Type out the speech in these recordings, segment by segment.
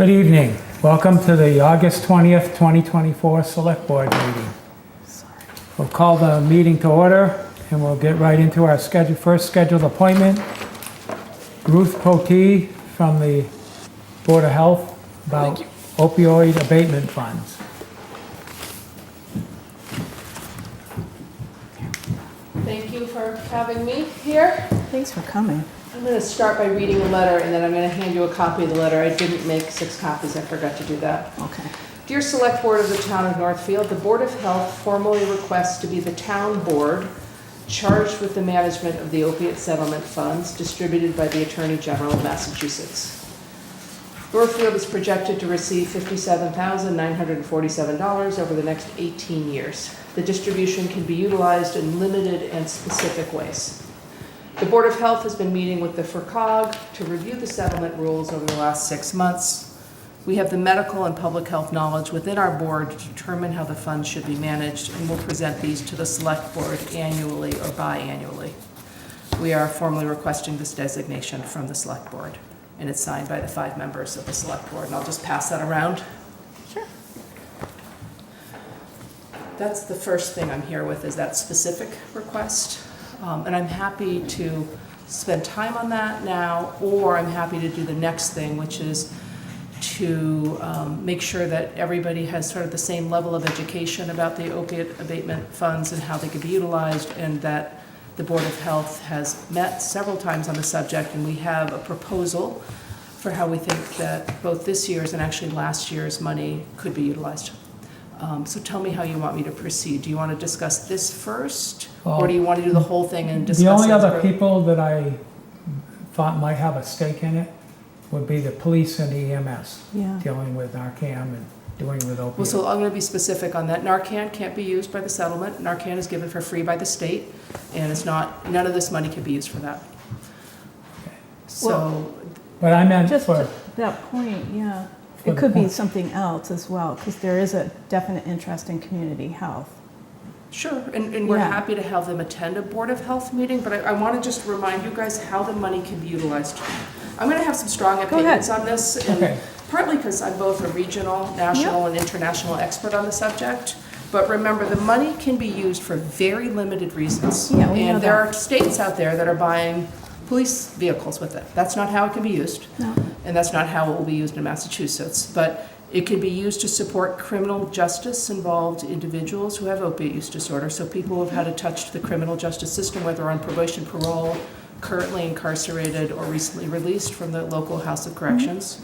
Good evening. Welcome to the August 20th, 2024 Select Board meeting. We'll call the meeting to order and we'll get right into our first scheduled appointment. Ruth Potee from the Board of Health about opioid abatement funds. Thank you for having me here. Thanks for coming. I'm going to start by reading a letter, and then I'm going to hand you a copy of the letter. I didn't make 6 copies. I forgot to do that. Okay. Dear Select Board of the Town of Northfield, the Board of Health formally requests to be the town board charged with the management of the opiate settlement funds distributed by the Attorney General of Massachusetts. Northfield is projected to receive $57,947 over the next 18 years. The distribution can be utilized in limited and specific ways. The Board of Health has been meeting with the FERCOG to review the settlement rules over the last 6 months. We have the medical and public health knowledge within our board to determine how the funds should be managed, and we'll present these to the Select Board annually or biannually. We are formally requesting this designation from the Select Board, and it's signed by the 5 members of the Select Board, and I'll just pass that around. Sure. That's the first thing I'm here with, is that specific request. And I'm happy to spend time on that now, or I'm happy to do the next thing, which is to make sure that everybody has sort of the same level of education about the opiate abatement funds and how they could be utilized, and that the Board of Health has met several times on the subject, and we have a proposal for how we think that both this year's and actually last year's money could be utilized. So tell me how you want me to proceed. Do you want to discuss this first, or do you want to do the whole thing and discuss it? The only other people that I thought might have a stake in it would be the police and EMS, Yeah. dealing with Narcan and doing with Well, opioids. so I'm going to be specific on that. Narcan can't be used by the settlement. Narcan is given for free by the state, and it's not, none of this money can be used for that. So, But I meant Just for, to that point, yeah. For It the could be point. something else as well, because there is a definite interest in community health. sure, and we're Yeah. happy to have them attend a Board of Health meeting, but I want to just remind you guys how the money can be utilized. I'm going to have some strong opinions on this, and Okay. partly because I'm both a regional, national, and international expert on the subject. But remember, the money can be used for very limited reasons. Yeah, we know And there that. are states out there that are buying police vehicles with it. That's not how it can be used. No. And that's not how it will be used in Massachusetts. But it can be used to support criminal justice involved individuals who have opiate use disorder. So people who have had a touch to the criminal justice system, whether on probation, parole, currently incarcerated, or recently released from the local House of Corrections.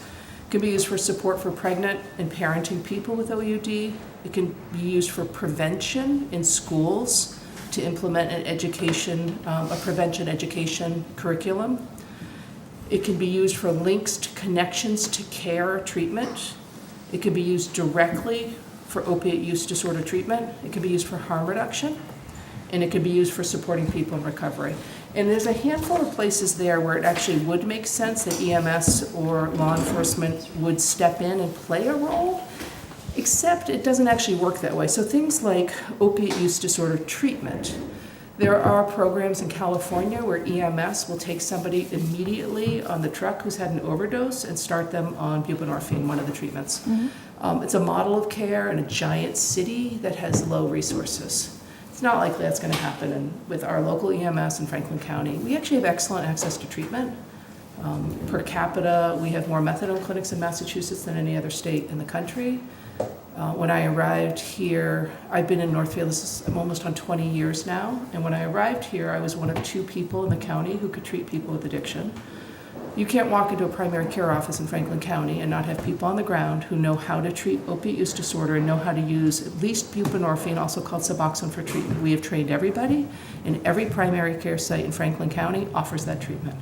It can be used for support for pregnant and parenting people with OUD. It can be used for prevention in schools to implement an education, a prevention education curriculum. It can be used for links to connections to care or treatment. It can be used directly for opiate use disorder treatment. It can be used for harm reduction. And it can be used for supporting people in recovery. And there's a handful of places there where it actually would make sense that EMS or law enforcement would step in and play a role, except it doesn't actually work that way. So things like opiate use disorder treatment, there are programs in California where EMS will take somebody immediately on the truck who's had an overdose and start them on buprenorphine, one of the treatments. It's a model of care in a giant city that has low resources. It's not likely that's going to happen with our local EMS in Franklin County. We actually have excellent access to treatment. Per capita, we have more methadone clinics in Massachusetts than any other state in the country. When I arrived here, I've been in Northfield, I'm almost on 20 years now, and when I arrived here, I was one of 2 people in the county who could treat people with addiction. You can't walk into a primary care office in Franklin County and not have people on the ground who know how to treat opiate use disorder and know how to use at least buprenorphine, also called Suboxone, for treatment. We have trained everybody, and every primary care site in Franklin County offers that treatment.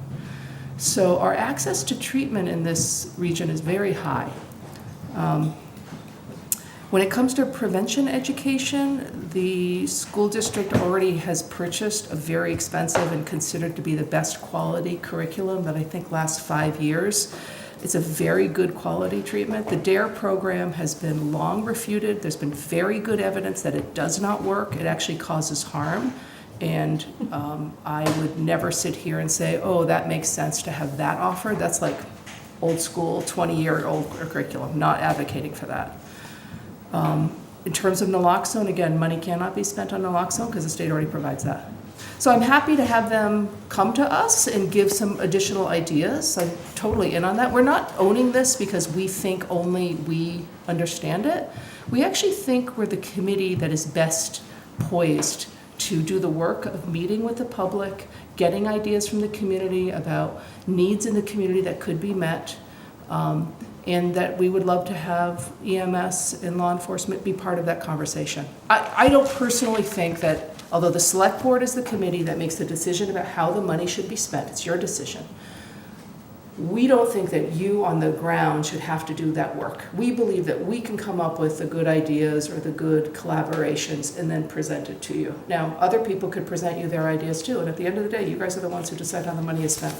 So our access to treatment in this region is very high. When it comes to prevention education, the school district already has purchased a very expensive and considered to be the best quality curriculum that I think lasts 5 years. It's a very good quality treatment. The DARE program has been long refuted. There's been very good evidence that it does not work. It actually causes harm. And I would never sit here and say, oh, that makes sense to have that offered. That's like old school, 20-year-old curriculum, not advocating for that. In terms of naloxone, again, money cannot be spent on naloxone because the state already provides that. So I'm happy to have them come to us and give some additional ideas. I'm totally in on that. We're not owning this because we think only we understand it. We actually think we're the committee that is best poised to do the work of meeting with the public, getting ideas from the community about needs in the community that could be met, and that we would love to have EMS and law enforcement be part of that conversation. I don't personally think that, although the select board is the committee that makes the decision about how the money should be spent, it's your decision. We don't think that you on the ground should have to do that work. We believe that we can come up with the good ideas or the good collaborations and then present it to you. Now, other people could present you their ideas too, and at the end of the day, you guys are the ones who decide how the money is spent.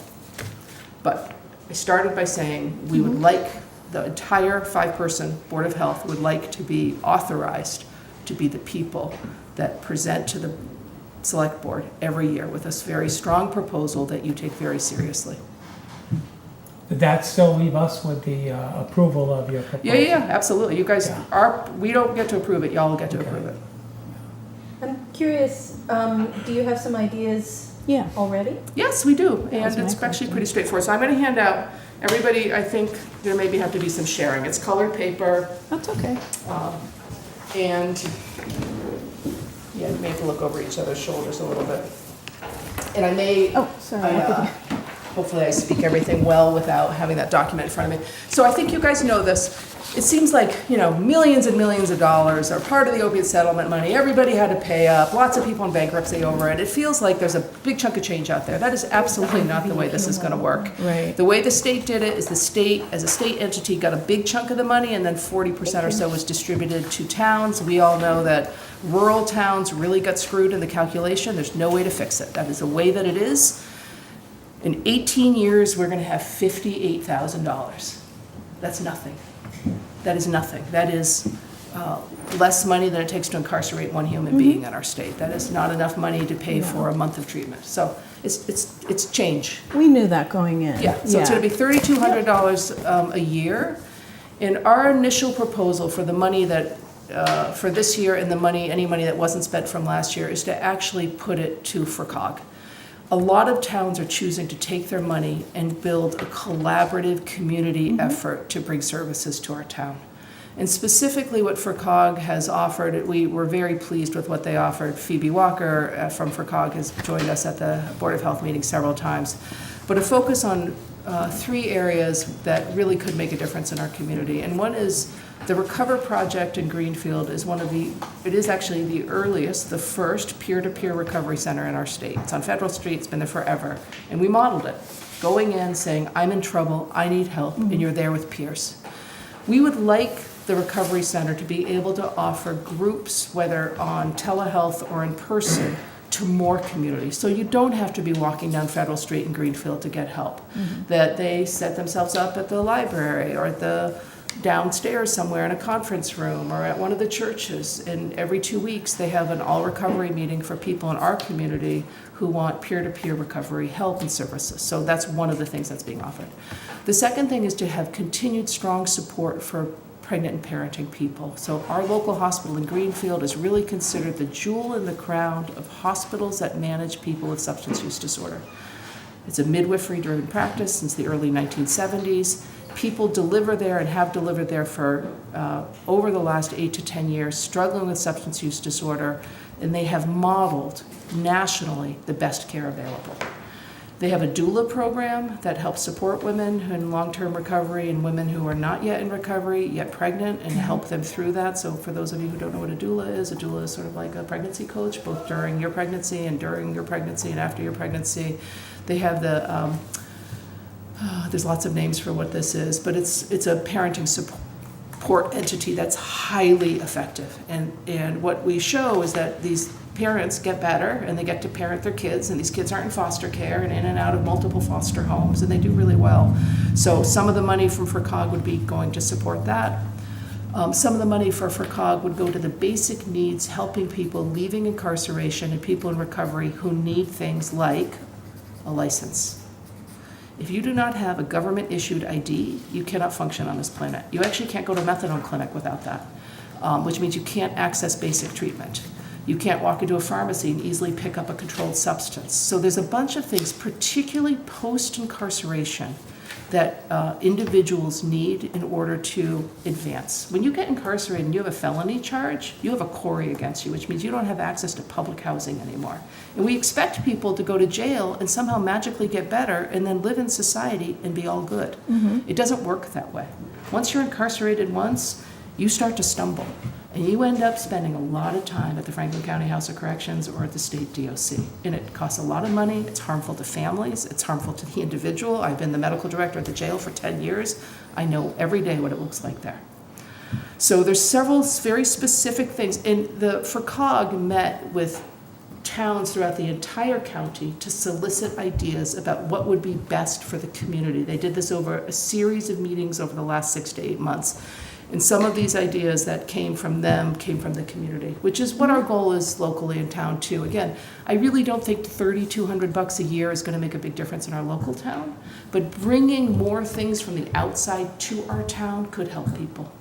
But I started by saying we would like, the entire 5-person Board of Health would like to be authorized to be the people that present to the select board every year with a very strong proposal that you take very seriously. Did that still leave us with the approval of your proposal? Yeah, absolutely. You guys Yeah. are, we don't get to approve it, y'all get to Okay. approve it. I'm curious, do you have some ideas Yeah. already? Yes, we do, That was and my it's actually question. pretty straightforward. So I'm gonna hand out, everybody, I think there maybe have to be some sharing. It's colored paper, That's okay. and, yeah, you may have to look over each other's shoulders a little bit. And I may, Oh, sorry. hopefully I speak everything well without having that document in front of me. So I think you guys know this. It seems like, millions and millions of dollars are part of the opiate settlement money. Everybody had to pay up, lots of people in bankruptcy over it. It feels like there's a big chunk of change out there. That is absolutely not the way this is gonna work. Right. The way the state did it is the state, as a state entity, got a big chunk of the money, and then 40% or so was distributed to towns. We all know that rural towns really got screwed in the calculation. There's no way to fix it. That is the way that it is. In 18 years, we're gonna have $58,000. That's nothing. That is nothing. That is less money than it takes to incarcerate one human being in our state. That is not enough money to pay for a month of treatment. So it's change. We knew that going in. Yeah, so it's gonna be $3,200 a year. And our initial proposal for the money that, for this year and the money, any money that wasn't spent from last year, is to actually put it to FRCOG. A lot of towns are choosing to take their money and build a collaborative community effort to bring services to our town. And specifically what FRCOG has offered, we were very pleased with what they offered. Phoebe Walker from FRCOG has joined us at the Board of Health meeting several times. But a focus on 3 areas that really could make a difference in our community. And one is the Recover Project in Greenfield is it is actually the earliest, the first peer-to-peer recovery center in our state. It's on Federal Street, it's been there forever. And we modeled it, going in saying, I'm in trouble, I need help, and you're there with peers. We would like the Recovery Center to be able to offer groups, whether on telehealth or in person, to more communities. So you don't have to be walking down Federal Street in Greenfield to get help. That they set themselves up at the library or at the downstairs somewhere in a conference room or at one of the churches. And every 2 weeks, they have an all-recovery meeting for people in our community who want peer-to-peer recovery help and services. So that's one of the things that's being offered. The second thing is to have continued strong support for pregnant and parenting people. So our local hospital in Greenfield is really considered the jewel in the crown of hospitals that manage people with substance use disorder. It's a midwifery-driven practice since the early 1970s. People deliver there and have delivered there for over the last 8 to 10 years, struggling with substance use disorder, and they have modeled nationally the best care available. They have a doula program that helps support women in long-term recovery and women who are not yet in recovery, yet pregnant, and help them through that. So for those of you who don't know what a doula is sort of like a pregnancy coach, both during your pregnancy and during your pregnancy and after your pregnancy. They have the, there's lots of names for what this is, but it's a parenting support entity that's highly effective. And what we show is that these parents get better and they get to parent their kids, and these kids aren't in foster care and in and out of multiple foster homes, and they do really well. So some of the money from FRCOG would be going to support that. Some of the money for FRCOG would go to the basic needs, helping people leaving incarceration and people in recovery who need things like a license. If you do not have a government-issued ID, you cannot function on this planet. You actually can't go to a methadone clinic without that, which means you can't access basic treatment. You can't walk into a pharmacy and easily pick up a controlled substance. So there's a bunch of things, particularly post-incarceration, that individuals need in order to advance. When you get incarcerated and you have a felony charge, you have a query against you, which means you don't have access to public housing anymore. And we expect people to go to jail and somehow magically get better and then live in society and be all good. It doesn't work that way. Once you're incarcerated once, you start to stumble. And you end up spending a lot of time at the Franklin County House of Corrections or at the state DOC. And it costs a lot of money, it's harmful to families, it's harmful to the individual. I've been the medical director at the jail for 10 years. I know every day what it looks like there. So there's several very specific things. And the FRCOG met with towns throughout the entire county to solicit ideas about what would be best for the community. They did this over a series of meetings over the last 6 to 8 months. And some of these ideas that came from them came from the community, which is what our goal is locally in town too. Again, I really don't think $3,200 a year is going to make a big difference in our local town, but bringing more things from the outside to our town could help people.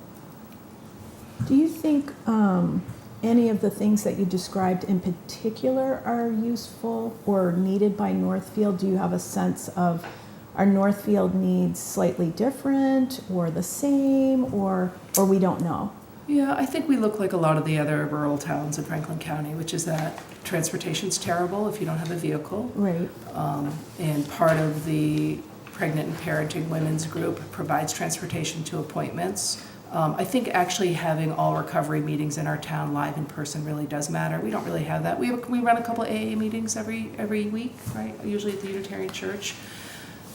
Do you think any of the things that you described in particular are useful or needed by Northfield? Do you have a sense of, are Northfield needs slightly different or the same, or we don't know? Yeah, I think we look like a lot of the other rural towns in Franklin County, which is that transportation's terrible if you don't have a vehicle. Right. And part of the pregnant and parenting women's group provides transportation to appointments. I think actually having all recovery meetings in our town live in person really does matter. We don't really have that. We run a couple AA meetings every week, right? Usually at the Unitarian Church.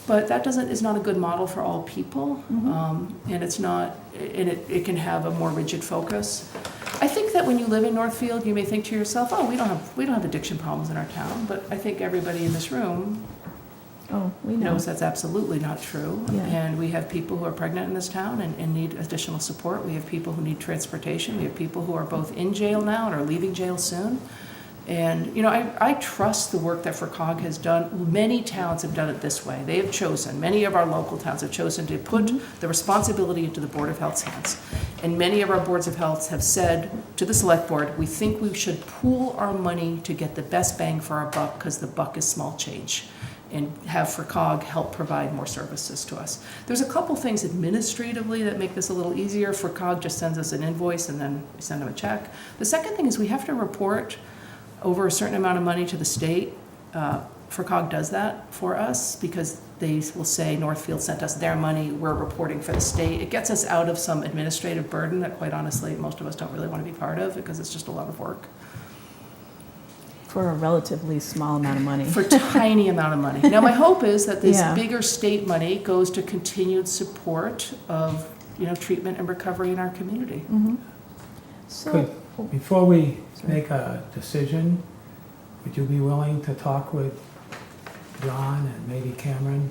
But that is not a good model for all people, and it's not, and it can have a more rigid focus. I think that when you live in Northfield, you may think to yourself, oh, we don't have addiction problems in our town, but I think everybody in this room knows that's absolutely not true. Yeah. And we have people who are pregnant in this town and need additional support. We have people who need transportation. We have people who are both in jail now and are leaving jail soon. And, you know, I trust the work that FRCOG has done. Many towns have done it this way. They have chosen, many of our local towns have chosen to put the responsibility into the Board of Health's hands. And many of our boards of health have said to the Select Board, we think we should pool our money to get the best bang for our buck because the buck is small change, and have FRCOG help provide more services to us. There's a couple things administratively that make this a little easier. FRCOG just sends us an invoice and then we send them a check. The second thing is we have to report over a certain amount of money to the state. FRCOG does that for us because they will say Northfield sent us their money, we're reporting for the state. It gets us out of some administrative burden that quite honestly most of us don't really want to be part of because it's just a lot of work. For a relatively small amount of money. For a tiny amount of money. Now my hope is that this Yeah. bigger state money goes to continued support of, you know, treatment and recovery in our community. So, Before we make a decision, would you be willing to talk with John and maybe Cameron?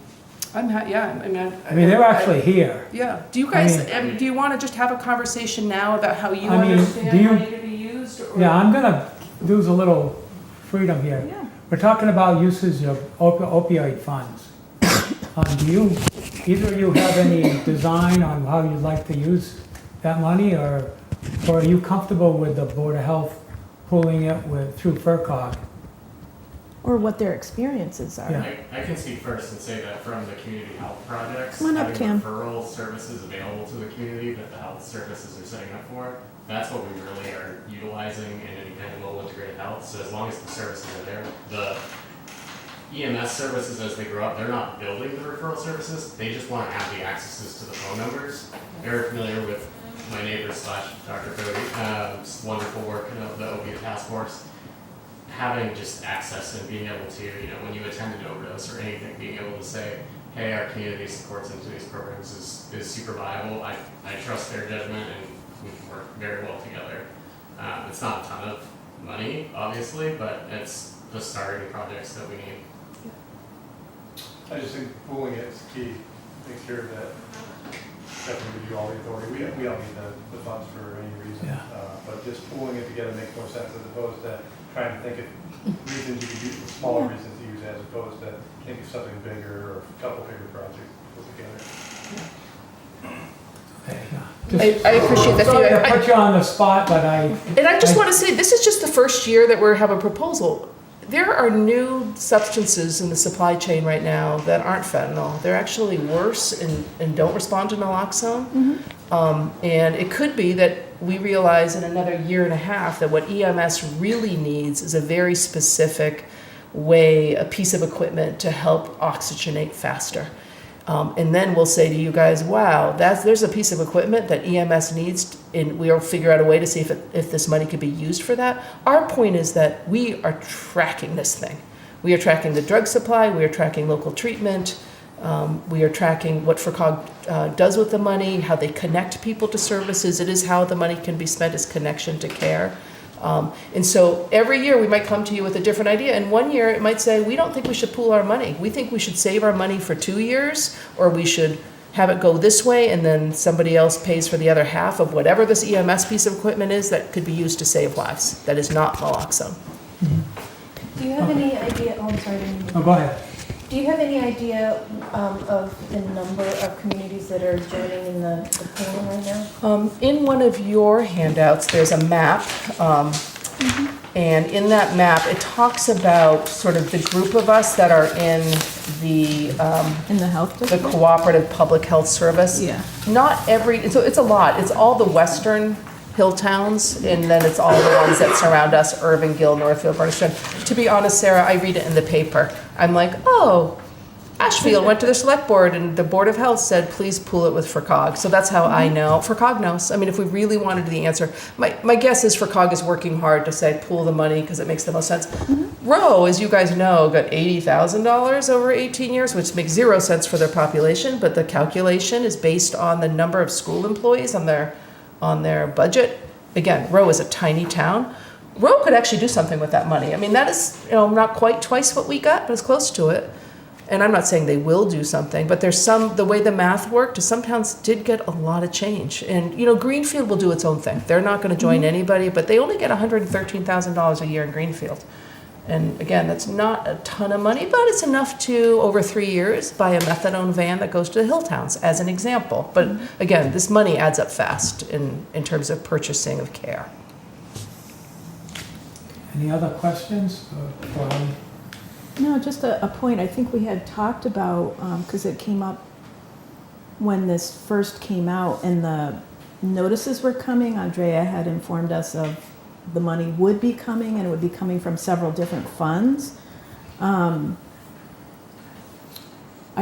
I mean, I mean, they're actually here. Yeah. Do you guys, I mean- do you want to just have a conversation now about how you I mean, understand do you- money to be used? Or? Yeah, I'm gonna lose a little freedom here. yeah. We're talking about usage of opioid funds. Do either of you have any design on how you'd like to use that money, or are you comfortable with the Board of Health pulling it through FRCOG? Or what their experiences are. Yeah. I can speak first and say that from the community health projects, Come on up, having Cam. referral services available to the community that the health services are setting up for, that's what we really are utilizing in any kind of mobile integrated health. So as long as the services are there, the EMS services as they grow up, they're not building the referral services, they just want to have the accesses to the phone numbers. They're familiar with my neighbor / Dr. Cody, wonderful work in the opiate task force. Having just access and being able to, you know, when you attend an overdose or anything, being able to say, hey, our community supports into these programs is super viable. I trust their judgment and we can work very well together. It's not a ton of money, obviously, but it's the starting projects that we need. I just think pooling it is key. Make sure that definitely give you all the authority. We don't need the funds for any reason. Yeah. But just pulling it together makes more sense as opposed to trying to think of reasons you could use, smaller reasons to use as opposed to think of something bigger or a couple bigger projects put together. Okay, yeah. I appreciate that Sorry to feedback. put you on the spot, but And I just want to say, this is just the first year that we have a proposal. There are new substances in the supply chain right now that aren't fentanyl. They're actually worse and don't respond to naloxone. And it could be that we realize in another year and a half that what EMS really needs is a very specific way, a piece of equipment to help oxygenate faster. And then we'll say to you guys, wow, there's a piece of equipment that EMS needs, and we'll figure out a way to see if this money could be used for that. Our point is that we are tracking this thing. We are tracking the drug supply, we are tracking local treatment, we are tracking what FERCOG does with the money, how they connect people to services. It is how the money can be spent, is connection to care. And so every year we might come to you with a different idea. And one year it might say, we don't think we should pool our money. We think we should save our money for 2 years, or we should have it go this way and then somebody else pays for the other half of whatever this EMS piece of equipment is that could be used to save lives. That is not naloxone. Do you have any idea, oh, I'm sorry. I didn't mean to- Oh, go ahead. Do you have any idea of the number of communities that are joining in the plan right now? In one of your handouts, there's a map. And in that map, it talks about sort of the group of us that are in the In the health the district? cooperative public health service. Yeah. Not every, so it's a lot. It's all the western hill towns, and then it's all the ones that surround us, Irving, Gill, Northfield, Bernardston. To be honest, Sarah, I read it in the paper. I'm like, oh, Ashfield went to the Selectboard, and the Board of Health said, please pool it with FERCOG. So that's how I know. FERCOG knows. I mean, if we really wanted the answer, my guess is FERCOG is working hard to say, pool the money, because it makes the most sense. Roe, as you guys know, got $80,000 over 18 years, which makes 0 sense for their population, but the calculation is based on the number of school employees on their budget. Again, Roe is a tiny town. Roe could actually do something with that money. I mean, that is, not quite twice what we got, but it's close to it. And I'm not saying they will do something, but there's the way the math worked, some towns did get a lot of change. And, Greenfield will do its own thing. They're not going to join anybody, but they only get $113,000 a year in Greenfield. And again, that's not a ton of money, but it's enough to, over 3 years, buy a methadone van that goes to the hill towns, as an example. But again, this money adds up fast in terms of purchasing of care. Any other questions? No, just a point I think we had talked about, because it came up when this first came out and the notices were coming. Andrea had informed us of the money would be coming, and it would be coming from several different funds. I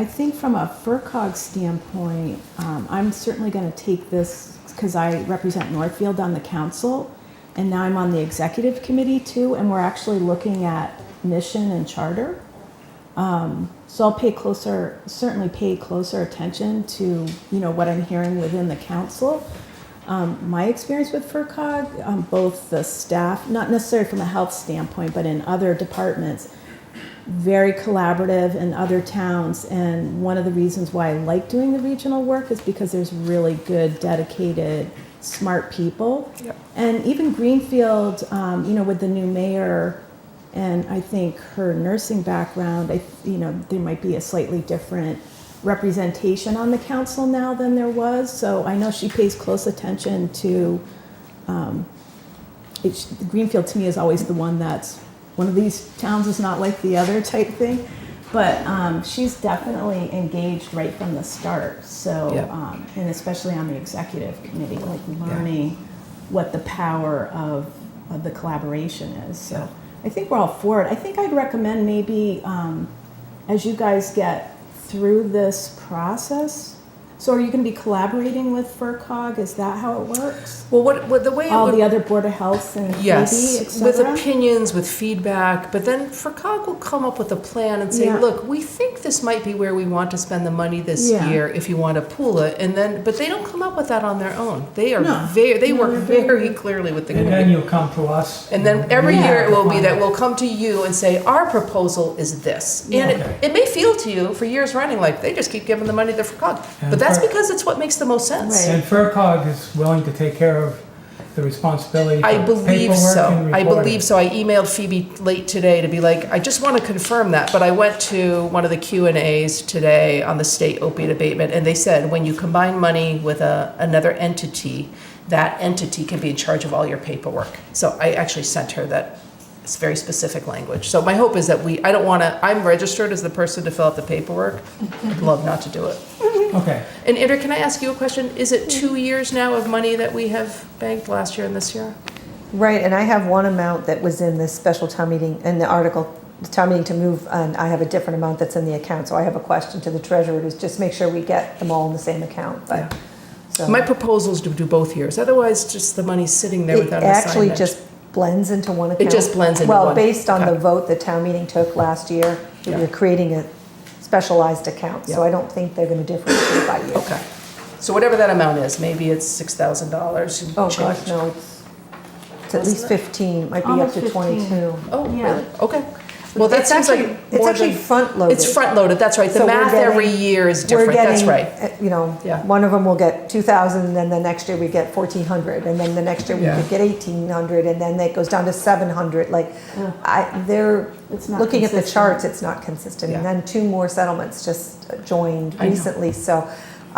think from a FERCOG standpoint, I'm certainly going to take this because I represent Northfield on the council, and now I'm on the executive committee too, and we're actually looking at mission and charter. So I'll certainly pay closer attention to, what I'm hearing within the council. My experience with FERCOG, both the staff, not necessarily from a health standpoint, but in other departments, very collaborative in other towns. And one of the reasons why I like doing the regional work is because there's really good, dedicated, smart people. Yep. And even Greenfield, with the new mayor, and I think her nursing background, there might be a slightly different representation on the council now than there was. So I know she pays close attention to, Greenfield to me is always the one that's, one of these towns is not like the other type thing. But she's definitely engaged right from the start. So, Yeah. And especially on the executive committee, like learning what the power of the collaboration is. So I think we're all for it. I think I'd recommend maybe as you guys get through this process. So are you going to be collaborating with FERCOG? Is that how it works? Well, what the way it All would, the other Board of Health and yes, PD, et with cetera? opinions, with feedback, but then FERCOG will come up with a plan and say, Yeah. look, we think this might be where we want to spend the money this Yeah. year if you want to pool it, and then, but they don't come up with that on their own. They are No. they No, work they're very clearly with the And then community. you'll come to us. And then every Yeah. year it will be that we'll come to you and say, our proposal is this. And Okay. it may feel to you for years running like they just keep giving the money to FERCOG. Yeah. But That's because it's what makes the most sense. Right. And FERCog is willing to take care of the responsibility I for believe paperwork so. and I reporting. believe so. I emailed Phoebe late today to be like, I just want to confirm that, but I went to one of the Q&As today on the state opiate abatement, and they said when you combine money with another entity, that entity can be in charge of all your paperwork. So I actually sent her that. It's very specific language. So my hope is that I don't want to, I'm registered as the person to fill out the paperwork. I'd love not to do it. Okay, And Andrew, can I ask you a question? Is it 2 years now of money that we have banked last year and this year? Right, and I have one amount that was in this special town meeting, in the article, the town meeting to move, and I have a different amount that's in the account. So I have a question to the treasurer to just make sure we get them all in the same account, Yeah. but. So My proposal is to do both years. Otherwise, just the money's sitting there it without an actually assignment. just blends into one account. just blends into Well, one. based on Okay. the vote the town meeting took last year, Yeah. we're creating a specialized account. So Yeah. I don't think they're going to differentiate by year. Okay. So whatever that amount is, maybe it's $6,000. and Oh, change. gosh, no, it's at least 15, might be up Almost to 15. 22. Oh, Yeah. really? Okay. Well, that It's seems actually- like It's more actually than- front-loaded. It's front-loaded, that's right. The So we're math every getting- year is We're different, that's getting, right. You know, Yeah. one of them will get 2,000, and then the next year we get 1,400, and then the next year we Yeah. could get 1,800, and then it goes down to 700. Like, they're It's not looking at the consistent. charts, it's not consistent. And Yeah. then 2 more settlements just joined I know. recently, so.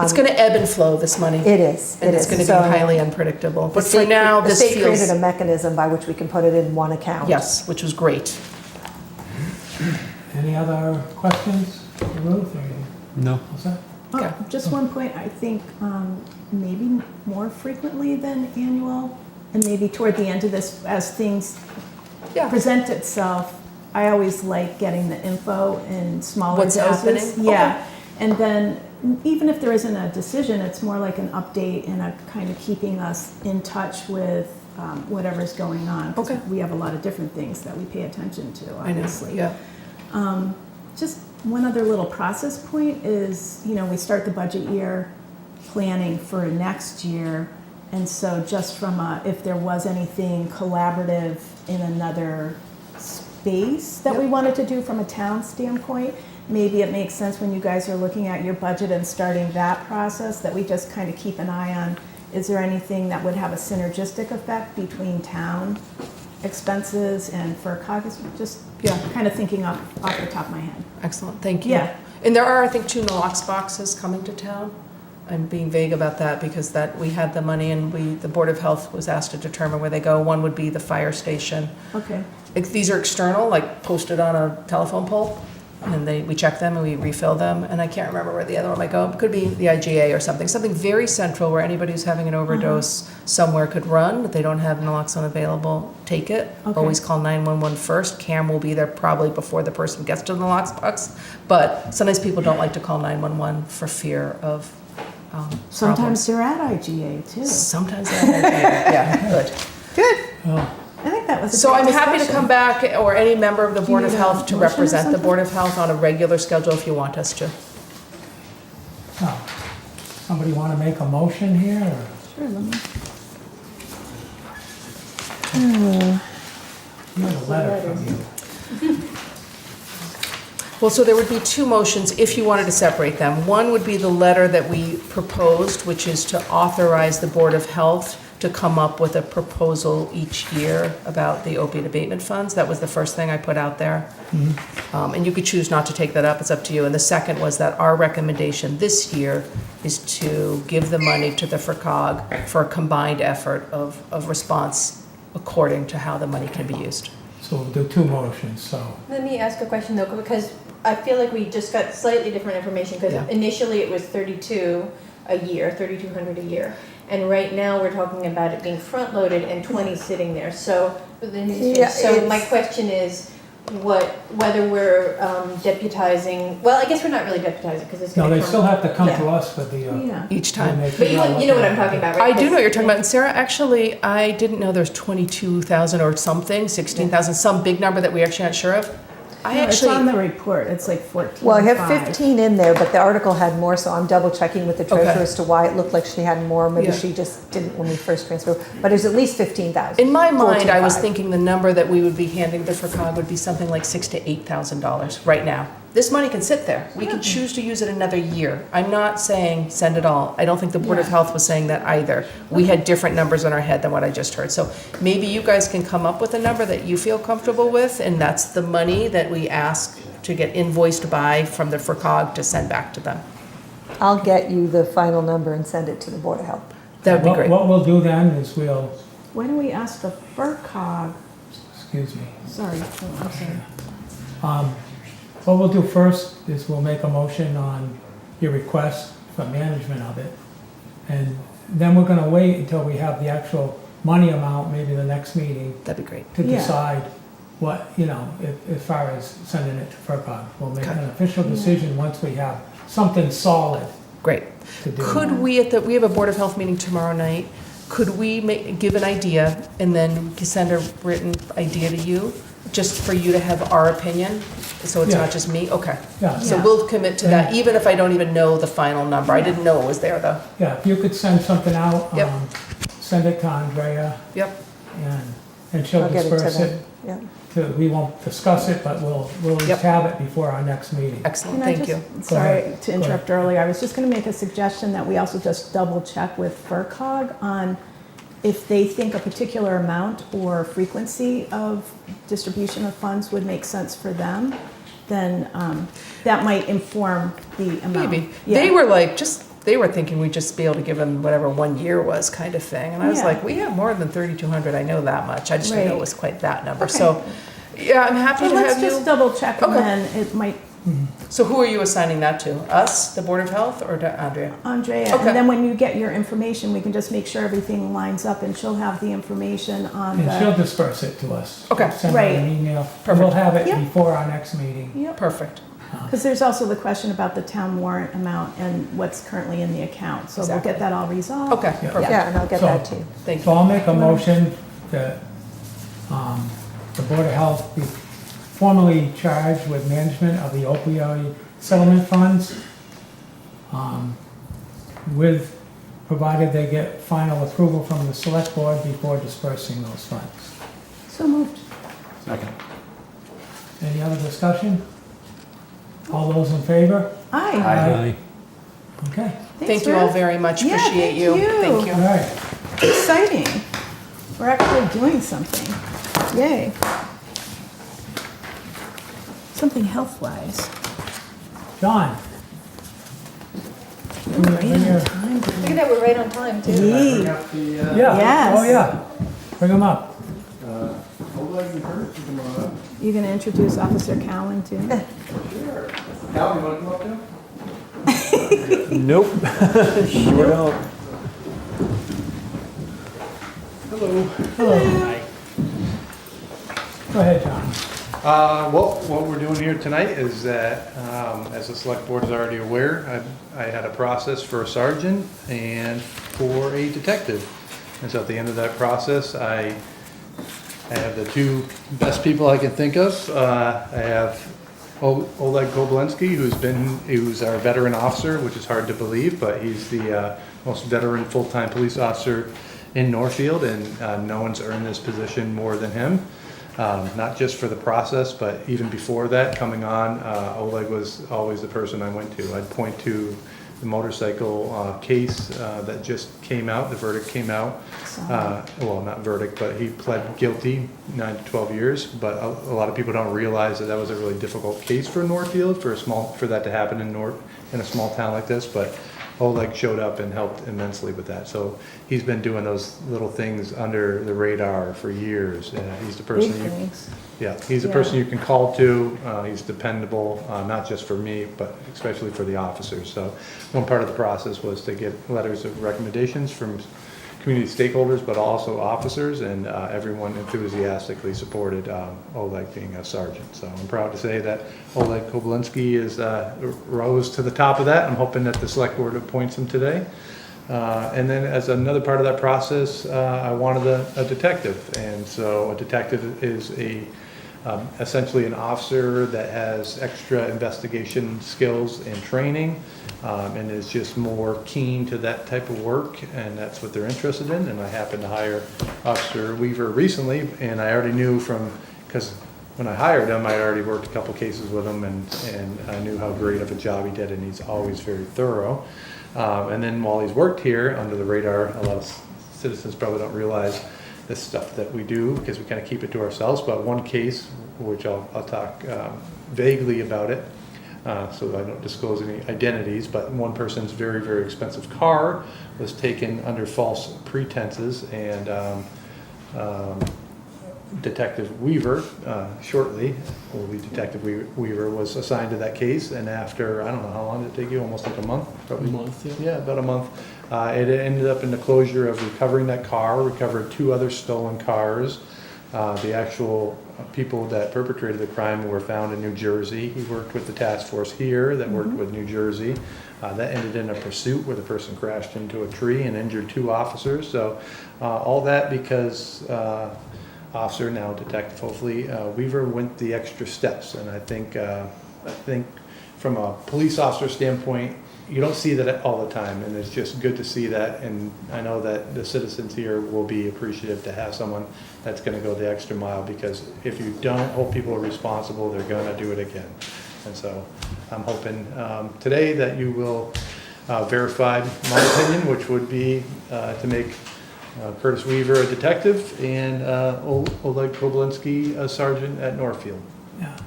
It's going to ebb and flow, this money. It is, And it it's is. going to be So highly unpredictable. the But for state- now, the this state created feels, a mechanism by which we can put it in one account. yes, which was great. any other questions, Ruth, or you No. all set? Okay. Just one point, I think maybe more frequently than annual, and maybe toward the end of this, as things Yeah. present itself, I always like getting the info in smaller What's doses. happening? Yeah, and then even if there isn't a decision, it's more like an update and a kind of keeping us in touch with whatever's going on. 'Cause Okay. we have a lot of different things that we pay attention to, I know, obviously. yeah. Just one other little process point is, we start the budget year planning for next year. And so just from if there was anything collaborative in another space that we Yep. wanted to do from a town standpoint, maybe it makes sense when you guys are looking at your budget and starting that process, that we just kind of keep an eye on, is there anything that would have a synergistic effect between town expenses and FERCog? Just Yeah. kind of thinking off the top of my head. Excellent, thank you. Yeah. And there are, I think, 2 Knox boxes coming to town. I'm being vague about that because we had the money and the Board of Health was asked to determine where they go. One would be the fire station. Okay. These are external, like posted on a telephone pole, and we check them and we refill them. And I can't remember where the other one might go. It could be the IGA or something very central where anybody who's having an overdose somewhere could run. If they don't have naloxone available, take it. Okay. Always call 911 first. Cam will be there probably before the person gets to the nalox box. But sometimes people don't like to call 911 for fear of Sometimes problems. they're at IGA too. Sometimes they're yeah, good. Good. Oh, I think that was a So great I'm happy to discussion. come back, or any member of the Board of need a Health to motion or represent the something? Board of Health on a regular schedule if you want us to. oh. Somebody want to make a motion here, or? Sure, let me. You had a letter from you. Well, so there would be 2 motions if you wanted to separate them. One would be the letter that we proposed, which is to authorize the Board of Health to come up with a proposal each year about the opiate abatement funds. That was the first thing I put out there. And you could choose not to take that up, it's up to you. And the second was that our recommendation this year is to give the money to the FERCog for a combined effort of response according to how the money can be used. So we'll do 2 motions, so. Let me ask a question though, because I feel like we just got slightly different information, because Yeah. initially it was 32 a year, 3,200 a year. And right now we're talking about it being front-loaded and 20 sitting there, so, Yeah, so my it's- question is, whether we're deputizing, well, I guess we're not really deputizing, because it's No, gonna they come. still have to come Yeah. to us with the, Yeah. Each time. when they But figure out you know what they I'm talking want. about, right? I do know what you're talking about. And 'Cause- Sarah, actually, I didn't know there's 22,000 or something, 16,000, some big number that we actually aren't sure of. I No, it's on actually, the report, it's like 14. Well, I have 15 in there, but the article had more, so I'm double checking with the treasurer Okay. as to why it looked like she had more. Maybe Yeah. she just didn't when we first transferred. But there's at least 15,000. in my mind, I was 14,500. thinking the number that we would be handing the FERCog would be something like $6,000 to $8,000 right now. This money can sit there. We can choose to use it another year. I'm not saying send it all. I don't think the Board of Yeah. Health was saying that either. We had different numbers in our head than what I just heard. So maybe you guys can come up with a number that you feel comfortable with, and that's the money that we ask to get invoiced by from the FERCog to send back to them. I'll get you the final number and send it to the Board of Health. That would be What- great. What we'll do then is we'll, Why don't we ask the FERCog, excuse me. sorry, oh, I'm sorry. What we'll do first is we'll make a motion on your request for management of it. And then we're gonna wait until we have the actual money amount, maybe the next meeting, That'd be great. to Yeah. decide what, as far as sending it to FERCog. We'll make Okay. an official decision once we have something solid Great. to do. Could we, we have a Board of Health meeting tomorrow night. Could we give an idea and then send a written idea to you, just for you to have our opinion? So it's Yeah. not just me? Okay. Yeah, So Yeah. we'll commit to that, even if I don't even know the final number. I didn't know it was there, though. yeah, if you could send something out, Yep. send it to Andrea, Yep. and she'll I'll get it to disperse them. it. Yeah. We won't discuss it, but we'll at Yep. least have it before our next meeting. Excellent, Can I thank just- you. Sorry ahead. to Go interrupt earlier. I was just going to make a suggestion that we also just double check with FERCog on if they think a particular amount or frequency of distribution of funds would make sense for them, then that might inform the amount. Maybe. Yeah. They were like, they were thinking we'd just be able to give them whatever 1 year was kind of thing. And I was Yeah. like, we have more than 3,200, I know that much. I just didn't know it Right. was quite that number. Okay. So, yeah, I'm happy Well, to let's have you. just double check and Okay. then it might, So who are you assigning that to? Us, the Board of Health, or to Andrea? Andrea, Okay. and then when you get your information, we can just make sure everything lines up and she'll have the information on And she'll the. disperse it to us. Okay. Send out an Right. email. Perfect. We'll have it Yep. before our next meeting. Yep. Perfect. Because there's also the question about the town warrant amount and what's currently in the account. So we'll Exactly. get that all resolved. Okay, Yeah. perfect. Yeah, and I'll get So- that to you. Thank So you. I'll make a motion that the Board of Health be formally charged with management of the opioid settlement funds, provided they get final approval from the select board before dispersing those funds. So moved. Second. Any other discussion? All those in favor? Aye. Aye. Okay, Thank you all Ruth. very much. Yeah, Appreciate thank you. you. Thank all you. right. Exciting. We're actually doing something. Yay. Something health-wise. John? We're right Bring your- on time. Look at that, we're right on time, too. Yee. Yeah. Yes. Oh, yeah. Bring them up. You gonna introduce Officer Cowan too? Cal, you want to come up too? Nope. Sure don't. Hello. Go ahead, John. Well, what we're doing here tonight is that, as the select board is already aware, I had a process for a sergeant and for a detective. And so at the end of that process, I have the two best people I can think of. I have Oleg Koblenski, who's our veteran officer, which is hard to believe, but he's the most veteran full-time police officer in Northfield, and no one's earned this position more than him. Not just for the process, but even before that, coming on, Oleg was always the person I went to. I'd point to the motorcycle case that just came out, the verdict came out. Well, not verdict, but he pled guilty, 9 to 12 years. But a lot of people don't realize that that was a really difficult case for Northfield, for that to happen in a small town like this. But Oleg showed up and helped immensely with that. So he's been doing those little things under the radar for years. He's the person Big you, things. yeah, he's the Yeah. person you can call to. He's dependable, not just for me, but especially for the officers. So one part of the process was to get letters of recommendations from community stakeholders, but also officers, and everyone enthusiastically supported Oleg being a sergeant. So I'm proud to say that Oleg Koblenski rose to the top of that. I'm hoping that the select board appoints him today. And then as another part of that process, I wanted a detective. And so a detective is essentially an officer that has extra investigation skills and training, and is just more keen to that type of work, and that's what they're interested in. And I happened to hire Officer Weaver recently, and I already knew because when I hired him, I had already worked a couple cases with him, and I knew how great of a job he did, and he's always very thorough. And then while he's worked here, under the radar, a lot of citizens probably don't realize the stuff that we do, because we kind of keep it to ourselves. But one case, which I'll talk vaguely about it, so I don't disclose any identities, but one person's very, very expensive car was taken under false pretenses, and Detective Weaver, shortly, will be Detective Weaver, was assigned to that case, and after, I don't know, how long did it take you? Almost like a month? Probably. A month, yeah. Yeah, about a month. It ended up in the closure of recovering that car, recovered 2 other stolen cars. The actual people that perpetrated the crime were found in New Jersey. He worked with the task force here that worked with New Jersey. That ended in a pursuit where the person crashed into a tree and injured 2 officers. So all that because officer, now detective, hopefully, Weaver went the extra steps. And I think from a police officer standpoint, you don't see that all the time, and it's just good to see that. And I know that the citizens here will be appreciative to have someone that's going to go the extra mile, because if you don't hold people responsible, they're going to do it again. And so I'm hoping today that you will verify my opinion, which would be to make Curtis Weaver a detective and Oleg Koblinski a sergeant at Northfield. Yeah.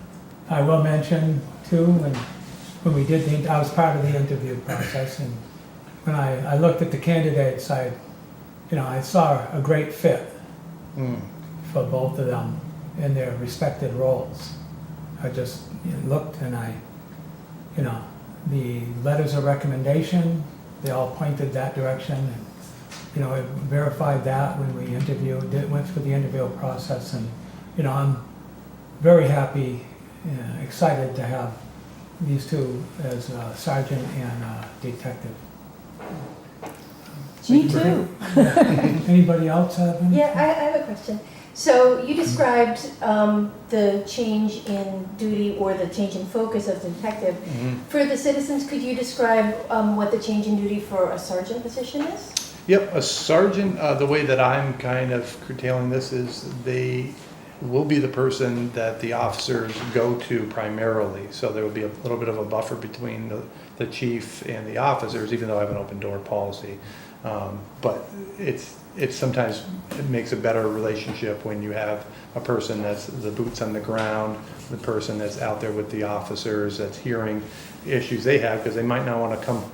I will mention too, when we did I was part of the interview process, and when I looked at the candidates, I saw a great fit for both of them in their respected roles. I just looked, and the letters of recommendation, they all pointed that direction, and I verified that when we went through the interview process, and I'm very happy, excited to have these 2 as sergeant and detective. Me too. Anybody else have any? Yeah, I have a question. So you described the change in duty or the change in focus of the detective. For the citizens, could you describe what the change in duty for a sergeant position is? Yep, a sergeant, the way that I'm kind of curtailing this is they will be the person that the officers go to primarily. So there will be a little bit of a buffer between the chief and the officers, even though I have an open door policy. But it's sometimes it makes a better relationship when you have a person that's the boots on the ground, the person that's out there with the officers, that's hearing issues they have, because they might not want to come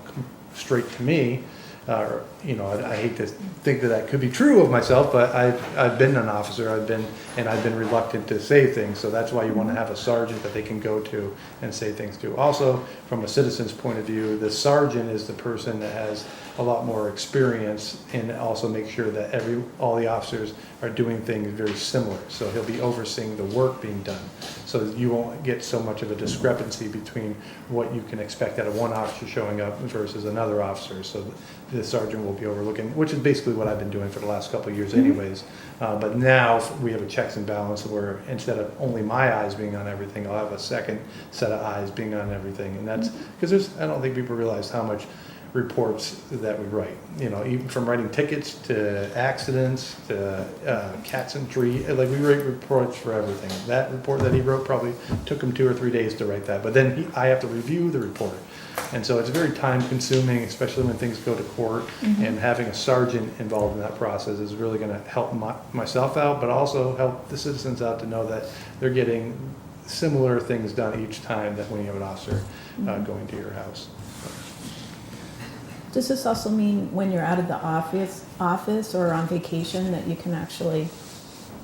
straight to me. I hate to think that could be true of myself, but I've been an officer. I've been reluctant to say things. So that's why you want to have a sergeant that they can go to and say things to. Also, from a citizen's point of view, the sergeant is the person that has a lot more experience, and also make sure that all the officers are doing things very similar. So he'll be overseeing the work being done. So you won't get so much of a discrepancy between what you can expect out of one officer showing up versus another officer. So the sergeant will be overlooking, which is basically what I've been doing for the last couple of years anyways. But now we have a checks and balance where instead of only my eyes being on everything, I'll have a second set of eyes being on everything. And that's because I don't think people realize how much reports that we write, even from writing tickets to accidents to cats and tree, like we write reports for everything. That report that he wrote probably took him 2 or 3 days to write that, but then I have to review the report. And so it's very time consuming, especially when things go to court, and having a sergeant involved in that process is really going to help myself out, but also help the citizens out to know that they're getting similar things done each time that when you have an officer going to your house. Does this also mean when you're out of the office or on vacation that you can actually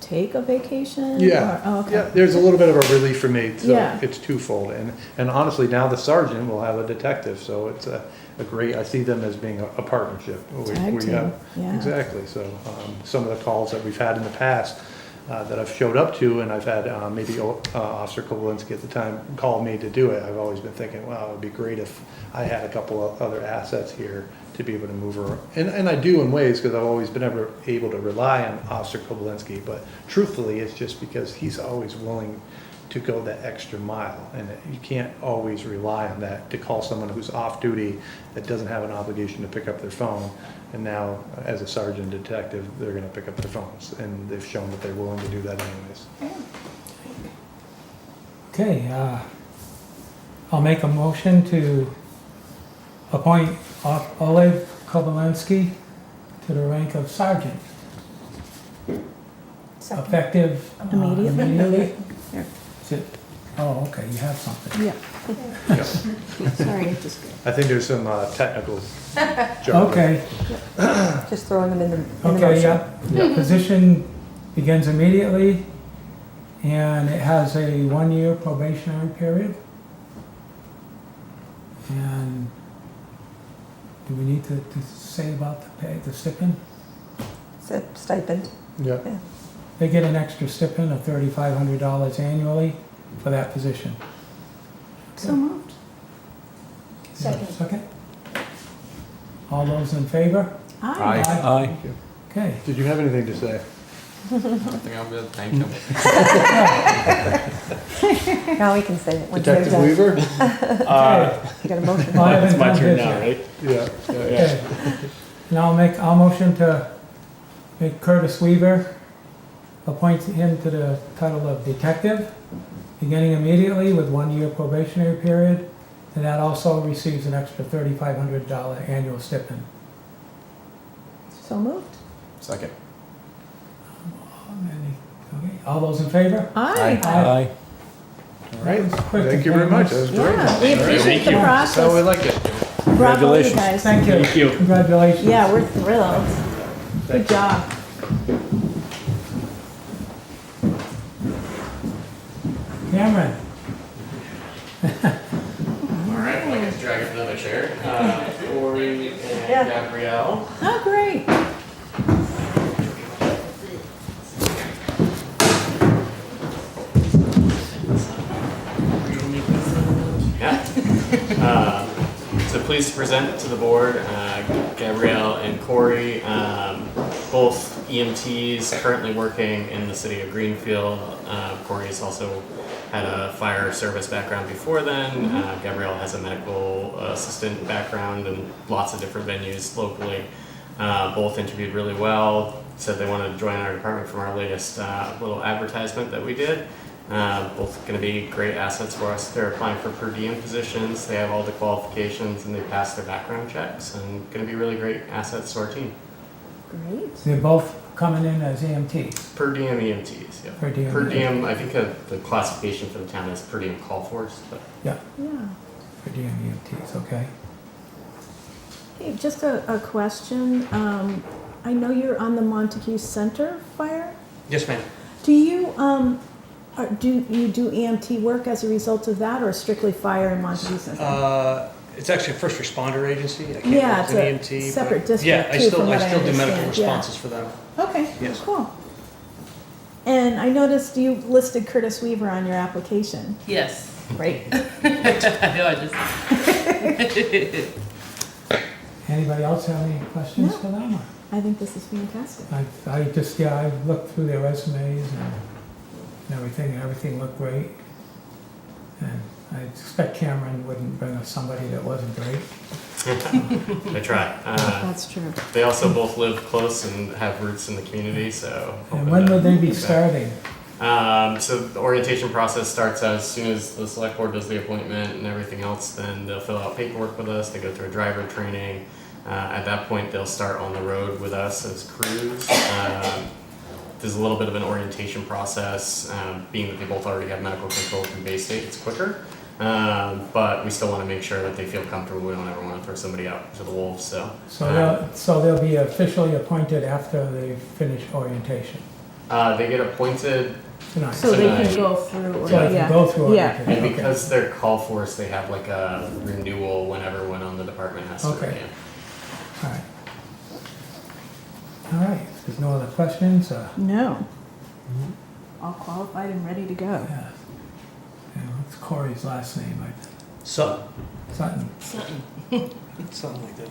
take a vacation? Yeah. Oh, okay. Yeah, there's a little bit of a relief for me, so Yeah. it's twofold. And honestly, now the sergeant will have a detective, so it's a great, I see them as being a partnership. Tag team, yeah. Exactly, so some of the calls that we've had in the past that I've showed up to, and I've had maybe Officer Koblinski at the time call me to do it. I've always been thinking, wow, it would be great if I had a couple of other assets here to be able to move around. And I do in ways because I've always been able to rely on Officer Koblinski, but truthfully it's just because he's always willing to go that extra mile, and you can't always rely on that to call someone who's off duty that doesn't have an obligation to pick up their phone. And now, as a sergeant detective, they're going to pick up their phones, and they've shown that they're willing to do that anyways. Okay, I'll make a motion to appoint Oleg Kovalensky to the rank of sergeant, Second. effective Immediately. immediately. Here. Is it- Oh, okay, you have something. Yeah. Sorry, it just. I think there's some technical jargon. Okay, Just throwing them in the okay, motion. yeah. Position begins immediately, and it has a 1-year probationary period. And do we need to say about the pay, the stipend? It's a stipend. Yeah. They get an extra stipend of $3,500 annually for that position. So moved. Is there a Second. Second? All those in favor? Aye. Aye. Okay. Did you have anything to say? I think I'm good, thank you. Now we can say it once they're Detective done. Weaver? You got a motion. Well, I haven't It's my done turn his now, yet. right? Yeah. Okay. And I'll motion to make Curtis Weaver, appoint him to the title of detective, beginning immediately with 1-year probationary period, and that also receives an extra $3,500 annual stipend. So moved. Second. Okay, all those in favor? Aye. Aye. All right, Quick thank you very much, that was great. Yeah, we appreciate the That's how we process. like it. Bravo, you Congratulations. guys. Thank you. Thank you. Congratulations. Yeah, we're thrilled. Good job. Cameron? All right, I guess drag it to another chair. Corey and Gabrielle. Oh, great. Yeah. So pleased to present to the board Gabrielle and Corey, both EMTs currently working in the city of Greenfield. Corey has also had a fire service background before then. Gabrielle has a medical assistant background in lots of different venues locally. Both interviewed really well, said they wanted to join our department from our latest little advertisement that we did. Both going to be great assets for us. They're applying for per diem positions. They have all the qualifications and they passed their background checks and going to be really great assets to our team. Great. They're both coming in as EMTs. Per diem EMTs, yeah. Per diem. Per diem, I think the classification for the town is per diem call force, but Yeah. Per diem EMTs, okay. Hey, just a question. I know you're on the Montague Center Fire. Yes, ma'am. Do you do EMT work as a result of that, or strictly fire in Montague Center? It's actually a first responder agency. I can't Yeah, work it's with a an EMT. separate but district, yeah, I too, still from what I do medical understand, yeah. responses for them. Okay. Yes. Cool. And I noticed you listed Curtis Weaver on your application. Yes. Great. I know, I just. Anybody else have any questions No. for them? I think this is fantastic. I looked through their resumes and everything looked great. And I expect Cameron wouldn't bring us somebody that wasn't great. I try. That's true. They also both live close and have roots in the community, so. And when would they be hoping to- starting? So the orientation process starts as soon as the select board does the appointment and everything else. Then they'll fill out paperwork with us. They go through a driver training. At that point, they'll start on the road with us as crews. There's a little bit of an orientation process, being that they both already have medical control through Bay State. It's quicker, but we still want to make sure that they feel comfortable. We don't ever want to throw somebody out to the wolves. So they'll be officially appointed after they finish orientation They get appointed. tonight. So they Tonight. can go through. So they can go through Yeah. orientation. And okay. because they're call force, they have like a renewal whenever one on the department has to Okay. renew. All right. All right, if there's no other questions, No. All qualified and ready to go. yeah. Yeah, what's Corey's last name? So, Sutton. something like that.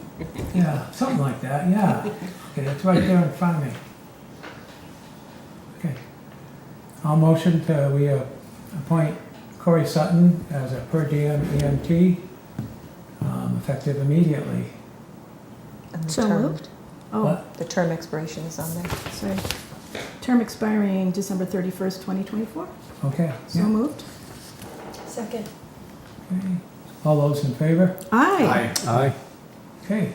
Yeah, something like that, yeah. Okay, it's right there in front of me. Okay. I'll motion we appoint Corey Sutton as a per diem EMT, effective immediately. And the So term- moved. Oh, What? The term expiration is on there. sorry. Term expiring December 31st, 2024. Okay. So yeah. moved. Second. Okay. All those in favor? Aye. Aye. Okay.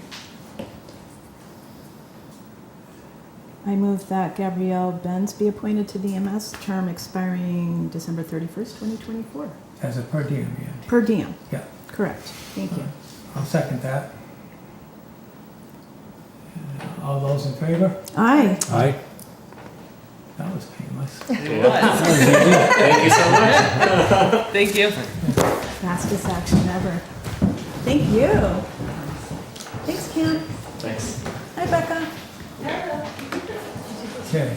I move that Gabrielle Benz be appointed to the MS, term expiring December 31st, 2024. As a per diem, yeah. Per diem. Yeah. Correct. Thank you. I'll second that. All those in favor? Aye. Aye. That was painless. Thank you so much. Thank you. Fastest action ever. Thank you. Thanks, Kim. Thanks. Hi, Becca. Okay.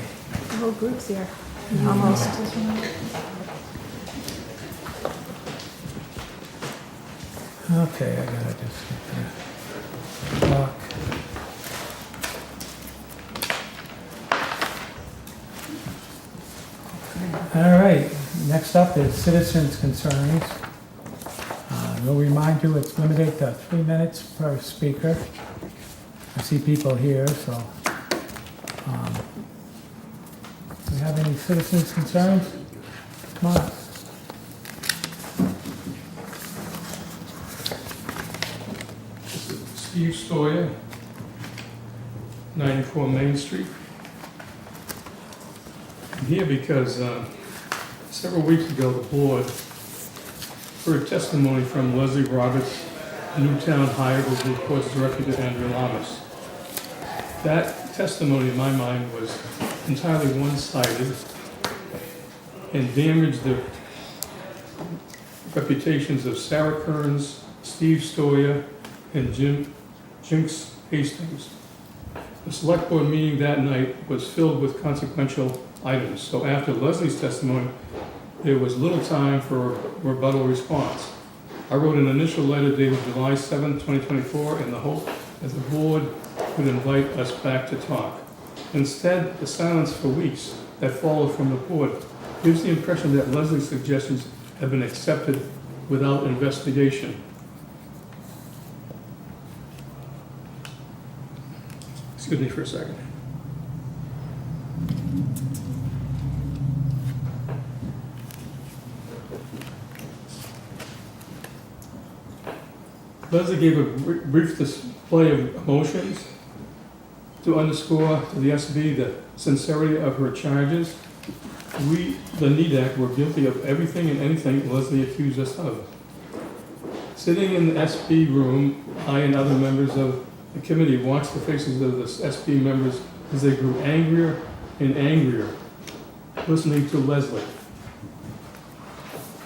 The whole group's here. Almost. Okay, I gotta just get the clock. All right, next up is citizens' concerns. We'll remind you it's limited to 3 minutes per speaker. I see people here, so. Do we have any citizens' concerns? Come on. Steve Stoya, 94 Main Street. I'm here because several weeks ago, the board heard testimony from Leslie Roberts, Newtown hire who reports directly to Andrew Lamas. That testimony, in my mind, was entirely one-sided and damaged the reputations of Sarah Kearns, Steve Stoya, and Jinx Hastings. The select board meeting that night was filled with consequential items, so after Leslie's testimony, there was little time for a rebuttal response. I wrote an initial letter dated July 7, 2024, in the hope that the board would invite us back to talk. Instead, the silence for weeks that followed from the board gives the impression that Leslie's suggestions have been accepted without investigation. Excuse me for a second. Leslie gave a brief display of emotions to underscore to the SB the sincerity of her charges. We, the NEDAC, were guilty of everything and anything Leslie accused us of. Sitting in the SB room, I and other members of the committee watched the faces of the SB members as they grew angrier and angrier, listening to Leslie.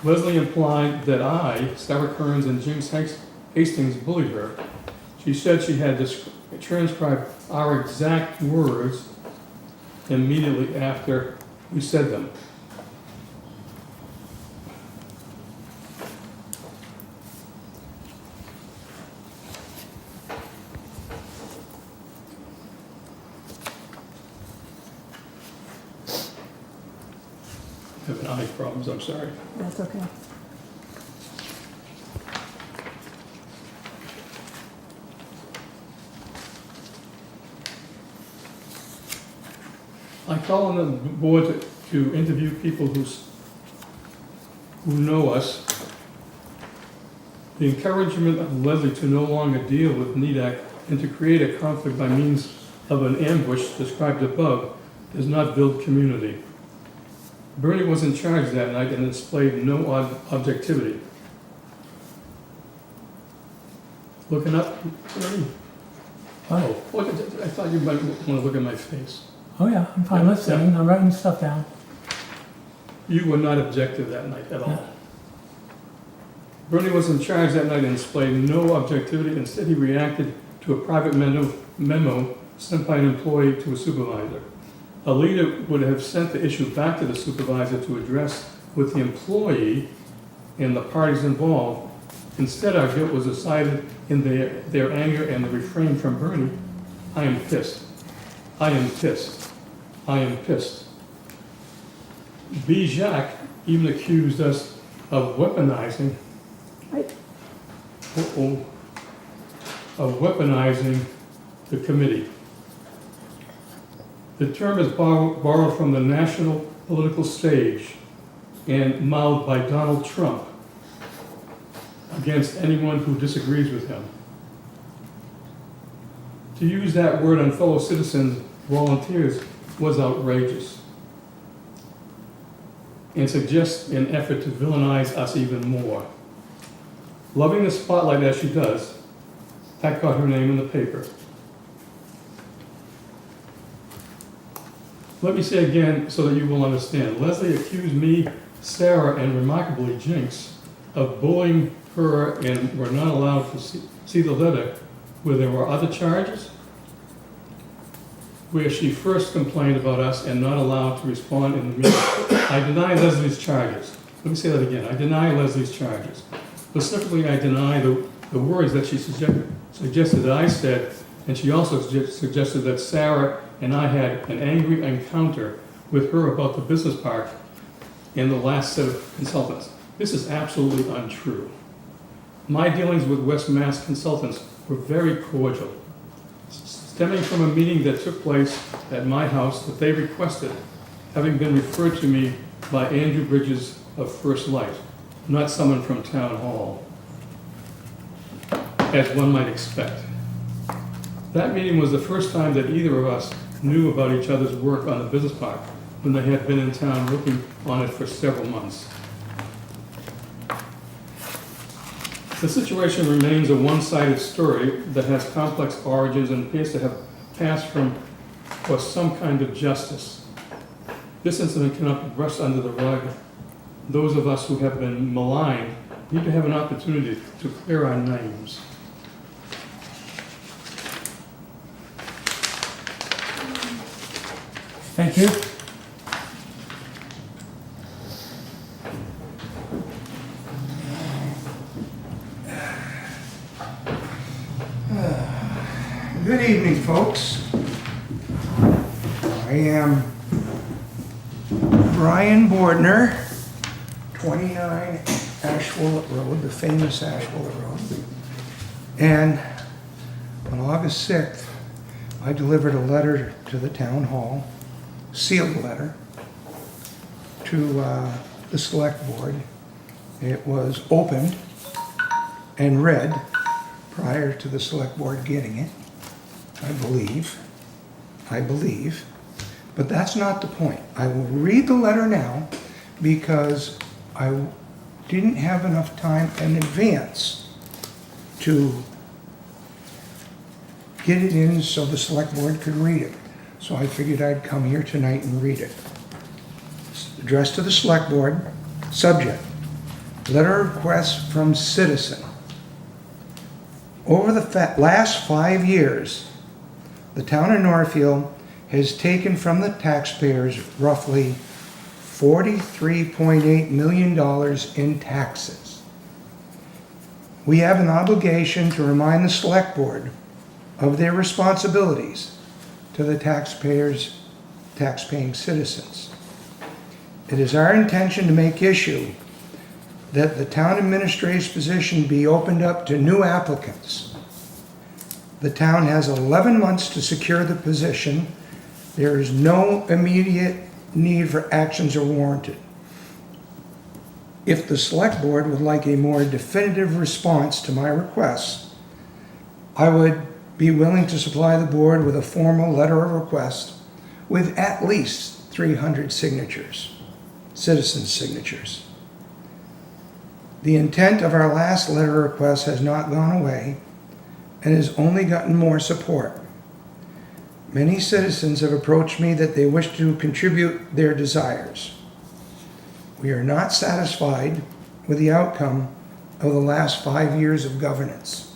Leslie implied that I, Sarah Kearns, and Jinx Hastings bullied her. She said she had transcribed our exact words immediately after we said them. I have eye problems, I'm sorry. That's okay. I call on the board to interview people who know us. The encouragement of Leslie to no longer deal with NEDAC and to create a conflict by means of an ambush described above does not build community. Bernie was in charge that night and displayed no objectivity. Looking up, Bernie? Oh, look, I thought you might want to look at my face. Oh yeah, I'm fine listening. I'm writing stuff down. You were not objective that night at all. No. Bernie was in charge that night and displayed no objectivity. Instead, he reacted to a private memo sent by an employee to a supervisor. A leader would have sent the issue back to the supervisor to address with the employee and the parties involved. Instead, our guilt was decided in their anger and the refrain from Bernie. I am pissed. I am pissed. I am pissed. B. Jacques even accused us of weaponizing, the committee. The term is borrowed from the national political stage and mouthed by Donald Trump against anyone who disagrees with him. To use that word on fellow citizens, volunteers, was outrageous and suggests an effort to villainize us even more. Loving the spotlight as she does, that got her name in the paper. Let me say again so that you will understand. Leslie accused me, Sarah, and remarkably Jinx of bullying her and were not allowed to see the letter where there were other charges, where she first complained about us and not allowed to respond in the meeting. I deny Leslie's charges. Let me say that again. I deny Leslie's charges. Specifically, I deny the words that she suggested that I said, and she also suggested that Sarah and I had an angry encounter with her about the business park and the last set of consultants. This is absolutely untrue. My dealings with West Mass consultants were very cordial, stemming from a meeting that took place at my house that they requested, having been referred to me by Andrew Bridges of First Light, not someone from Town Hall, as one might expect. That meeting was the first time that either of us knew about each other's work on the business park when they had been in town working on it for several months. The situation remains a one-sided story that has complex origins and appears to have passed for some kind of justice. This incident cannot be brushed under the rug. Those of us who have been maligned need to have an opportunity to clear our names. Thank you. Good evening, folks. I am Brian Bordner, 29 Ashwillet Road, the famous Ashwillet Road. And on August 6th, I delivered a letter to the town hall, sealed letter, to the select board. It was opened and read prior to the select board getting it, I believe. But that's not the point. I will read the letter now because I didn't have enough time in advance to get it in so the select board could read it. So I figured I'd come here tonight and read it. It's addressed to the select board. Subject: letter request from citizen. Over the last 5 years, the town of Northfield has taken from the taxpayers roughly $43.8 million in taxes. We have an obligation to remind the select board of their responsibilities to the taxpayers, tax-paying citizens. It is our intention to make issue that the town administrator's position be opened up to new applicants. The town has 11 months to secure the position. There is no immediate need for actions are warranted. If the select board would like a more definitive response to my requests, I would be willing to supply the board with a formal letter of request with at least 300 signatures, citizens' signatures. The intent of our last letter request has not gone away and has only gotten more support. Many citizens have approached me that they wish to contribute their desires. We are not satisfied with the outcome of the last 5 years of governance.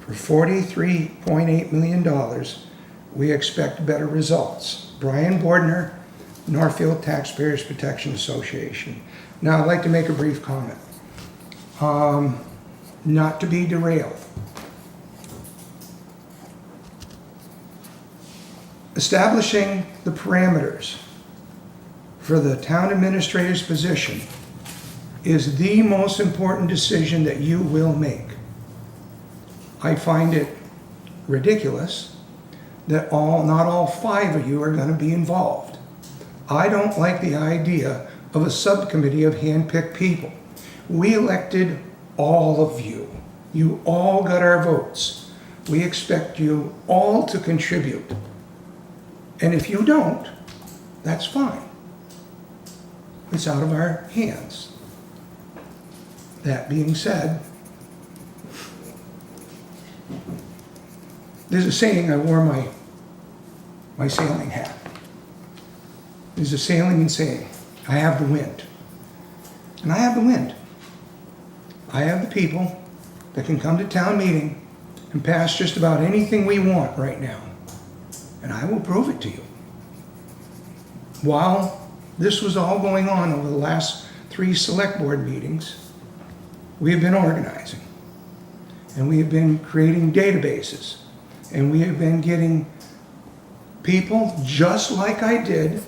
For $43.8 million, we expect better results. Brian Bordner, Northfield Taxpayers Protection Association. Now, I'd like to make a brief comment. Not to be derailed. Establishing the parameters for the town administrator's position is the most important decision that you will make. I find it ridiculous that not all 5 of you are going to be involved. I don't like the idea of a subcommittee of hand-picked people. We elected all of you. You all got our votes. We expect you all to contribute. And if you don't, that's fine. It's out of our hands. That being said, there's a saying, I wore my sailing hat. There's a sailing and saying, I have the wind. And I have the wind. I have the people that can come to town meeting and pass just about anything we want right now. And I will prove it to you. While this was all going on over the last 3 select board meetings, we have been organizing. And we have been creating databases. And we have been getting people just like I did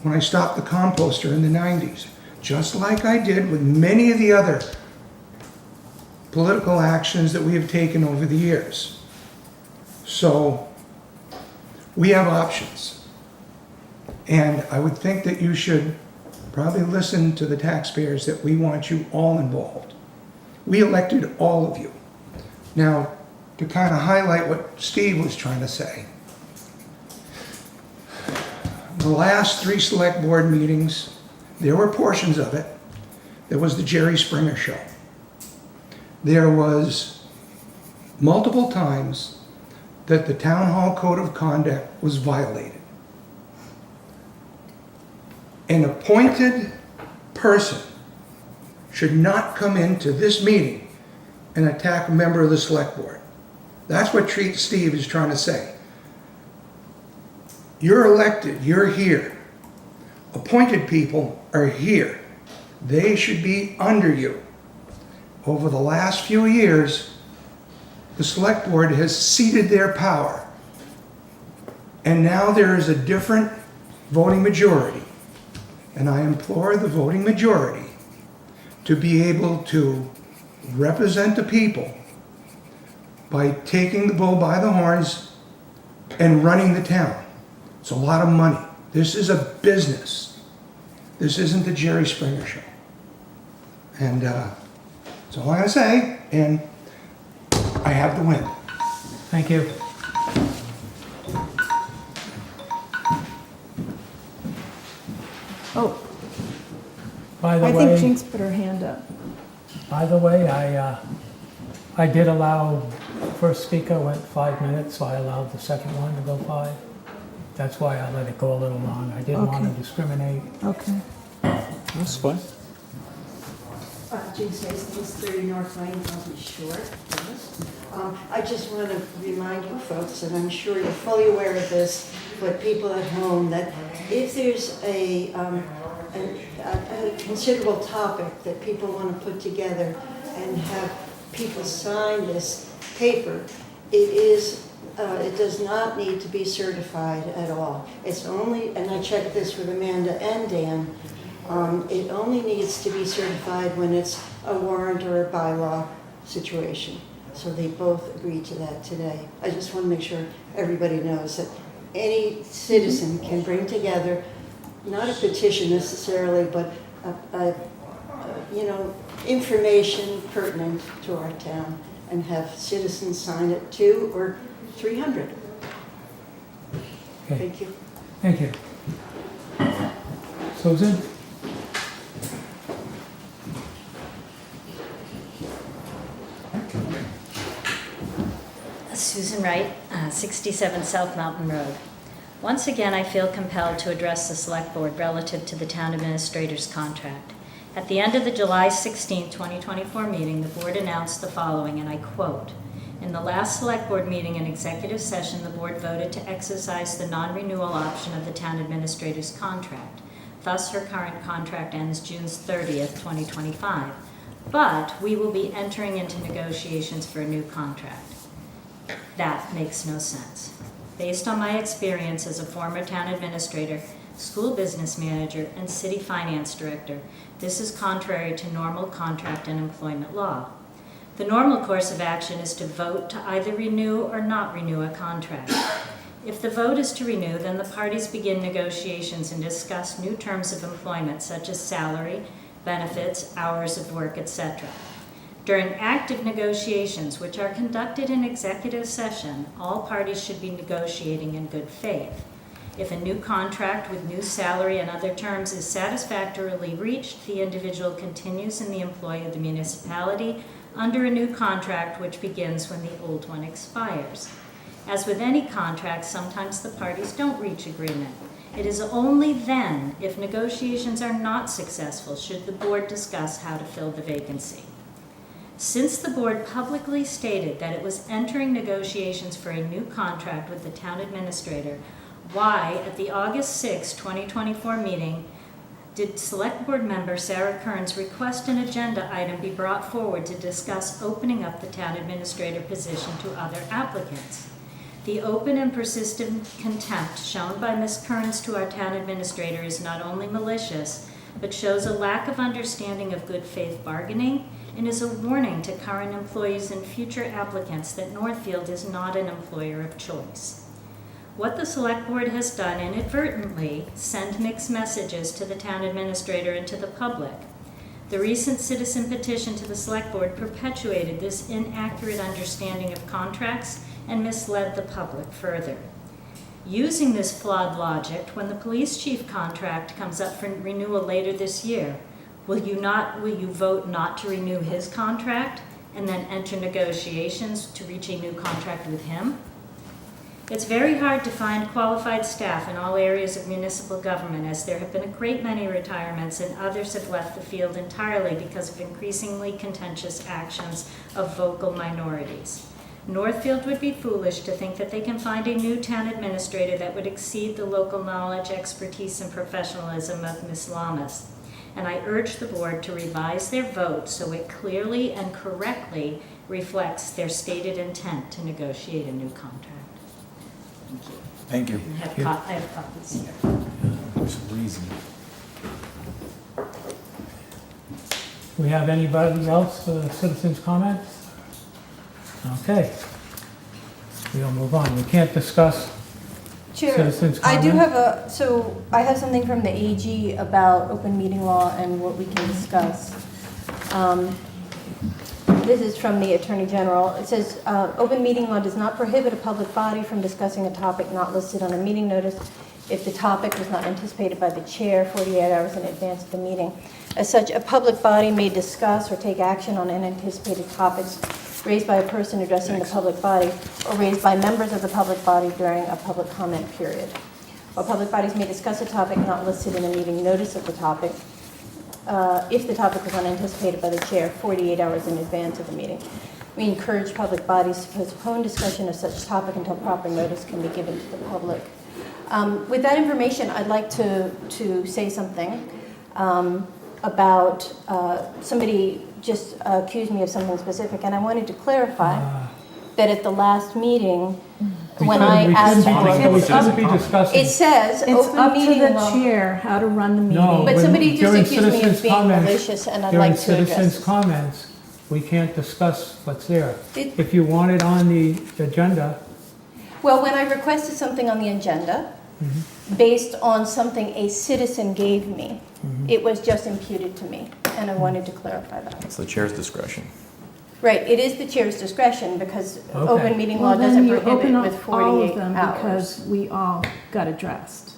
when I stopped the composter in the 90s. Just like I did with many of the other political actions that we have taken over the years. So we have options. And I would think that you should probably listen to the taxpayers that we want you all involved. We elected all of you. Now, to kind of highlight what Steve was trying to say, the last 3 select board meetings, there were portions of it. There was the Jerry Springer show. There was multiple times that the town hall code of conduct was violated. An appointed person should not come into this meeting and attack a member of the select board. That's what Steve is trying to say. You're elected, you're here. Appointed people are here. They should be under you. Over the last few years, the select board has ceded their power. And now there is a different voting majority. And I implore the voting majority to be able to represent the people by taking the bull by the horns and running the town. It's a lot of money. This is a business. This isn't the Jerry Springer show. And that's all I'm going to say. And I have the win. Thank you. Oh, By the I think way, Jinx put her hand up. I did allow, first speaker went 5 minutes, so I allowed the second one to go 5. That's why I let it go a little long. I didn't want to Okay. discriminate. Okay. That's fine. Jinx Hastings, 30 North Lane, I'll be short. I just want to remind you folks, and I'm sure you're fully aware of this, but people at home, that if there's a considerable topic that people want to put together and have people sign this paper, it does not need to be certified at all. It's only, and I checked this with Amanda and Dan, it only needs to be certified when it's a warrant or a bylaw situation. So they both agreed to that today. I just want to make sure everybody knows that any citizen can bring together, not a petition necessarily, but information pertinent to our town, and have citizens sign it, 2 or 300. Okay. Thank you. Thank you. Susan? Susan Wright, 67 South Mountain Road. Once again, I feel compelled to address the Select Board relative to the Town Administrator's contract. At the end of the July 16, 2024 meeting, the Board announced the following, and I quote, "In the last Select Board meeting in executive session, the Board voted to exercise the non-renewal option of the Town Administrator's contract. Thus, her current contract ends June 30th, 2025. But we will be entering into negotiations for a new contract." That makes no sense. Based on my experience as a former town administrator, school business manager, and city finance director, this is contrary to normal contract and employment law. The normal course of action is to vote to either renew or not renew a contract. If the vote is to renew, then the parties begin negotiations and discuss new terms of employment such as salary, benefits, hours of work, etc. During active negotiations, which are conducted in executive session, all parties should be negotiating in good faith. If a new contract with new salary and other terms is satisfactorily reached, the individual continues in the employ of the municipality under a new contract which begins when the old one expires. As with any contract, sometimes the parties don't reach agreement. It is only then, if negotiations are not successful, should the board discuss how to fill the vacancy. Since the board publicly stated that it was entering negotiations for a new contract with the town administrator, why, at the August 6, 2024 meeting, did Select Board member Sarah Kearns request an agenda item be brought forward to discuss opening up the town administrator position to other applicants? The open and persistent contempt shown by Ms. Kearns to our town administrator is not only malicious, but shows a lack of understanding of good faith bargaining and is a warning to current employees and future applicants that Northfield is not an employer of choice. What the Select Board has done inadvertently send mixed messages to the town administrator and to the public. The recent citizen petition to the Select Board perpetuated this inaccurate understanding of contracts and misled the public further. Using this flawed logic, when the police chief contract comes up for renewal later this year, will you vote not to renew his contract and then enter negotiations to reach a new contract with him? It's very hard to find qualified staff in all areas of municipal government, as there have been a great many retirements and others have left the field entirely because of increasingly contentious actions of vocal minorities. Northfield would be foolish to think that they can find a new town administrator that would exceed the local knowledge, expertise, and professionalism of Ms. Lamas. And I urge the board to revise their vote so it clearly and correctly reflects their stated intent to negotiate a new contract. Thank you. Thank you. I have copies here. There's a reason. Do we have anybody else for citizens' comments? Okay. We'll move on. We can't discuss Chair, citizens' I do comments. I have something from the AG about open meeting law and what we can discuss. This is from the Attorney General. It says, open meeting law does not prohibit a public body from discussing a topic not listed on a meeting notice if the topic was not anticipated by the chair 48 hours in advance of the meeting. As such, a public body may discuss or take action on unanticipated topics raised by a person addressing the public body or raised by members of the public body during a public comment period. While public bodies may discuss a topic not listed in a meeting notice of the topic, if the topic was unanticipated by the chair 48 hours in advance of the meeting. We encourage public bodies to postpone discussion of such topic until proper notice can be given to the public. With that information, I'd like to say something about somebody just accused me of something specific, and I wanted to clarify that at the last meeting, when I asked for it says It's open up to meeting the law. chair how to run the meeting. No, But somebody just during accused me of citizens' being comments- malicious, and I'd During like to address citizens' this. comments, we can't discuss what's there. It- If you want it on the agenda, Well, when I requested something on the agenda, based on something a citizen gave me, it was just imputed to me, and I wanted to clarify that. It's the chair's discretion. Right, it is the chair's discretion, because Okay. open meeting law Well, then doesn't you prohibit open up with all of 48 them hours. because we all got addressed.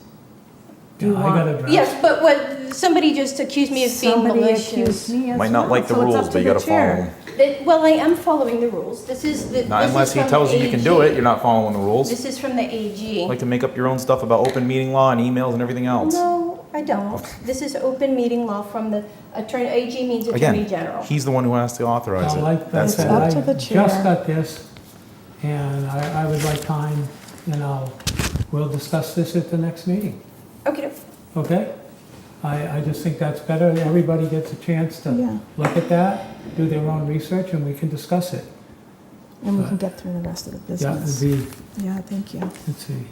Do you I want- got it. Yes, but what, somebody just accused me of being Somebody malicious. accused me as Might not well, like the so it's rules, up but you to the gotta follow chair. them. Well, I am following the rules. This is the. Not this is unless he from tells you you can do AG. it, you're not following the rules. This is from the AG. Like to make up your own stuff about open meeting law and emails and everything else. No, I don't. This is open meeting law from the attorney, AG means Attorney Again, General. he's the one who has to authorize it. like I That's said, it. up I to the chair. just got this, and I would like time, and we'll discuss this at the next meeting, Okay, okay? I just think that's better. Everybody gets a chance Yeah. to look at that, do their own research, and we can discuss it. And we can get through the rest of the Yeah, it'd business. be, Yeah, thank you. let's see.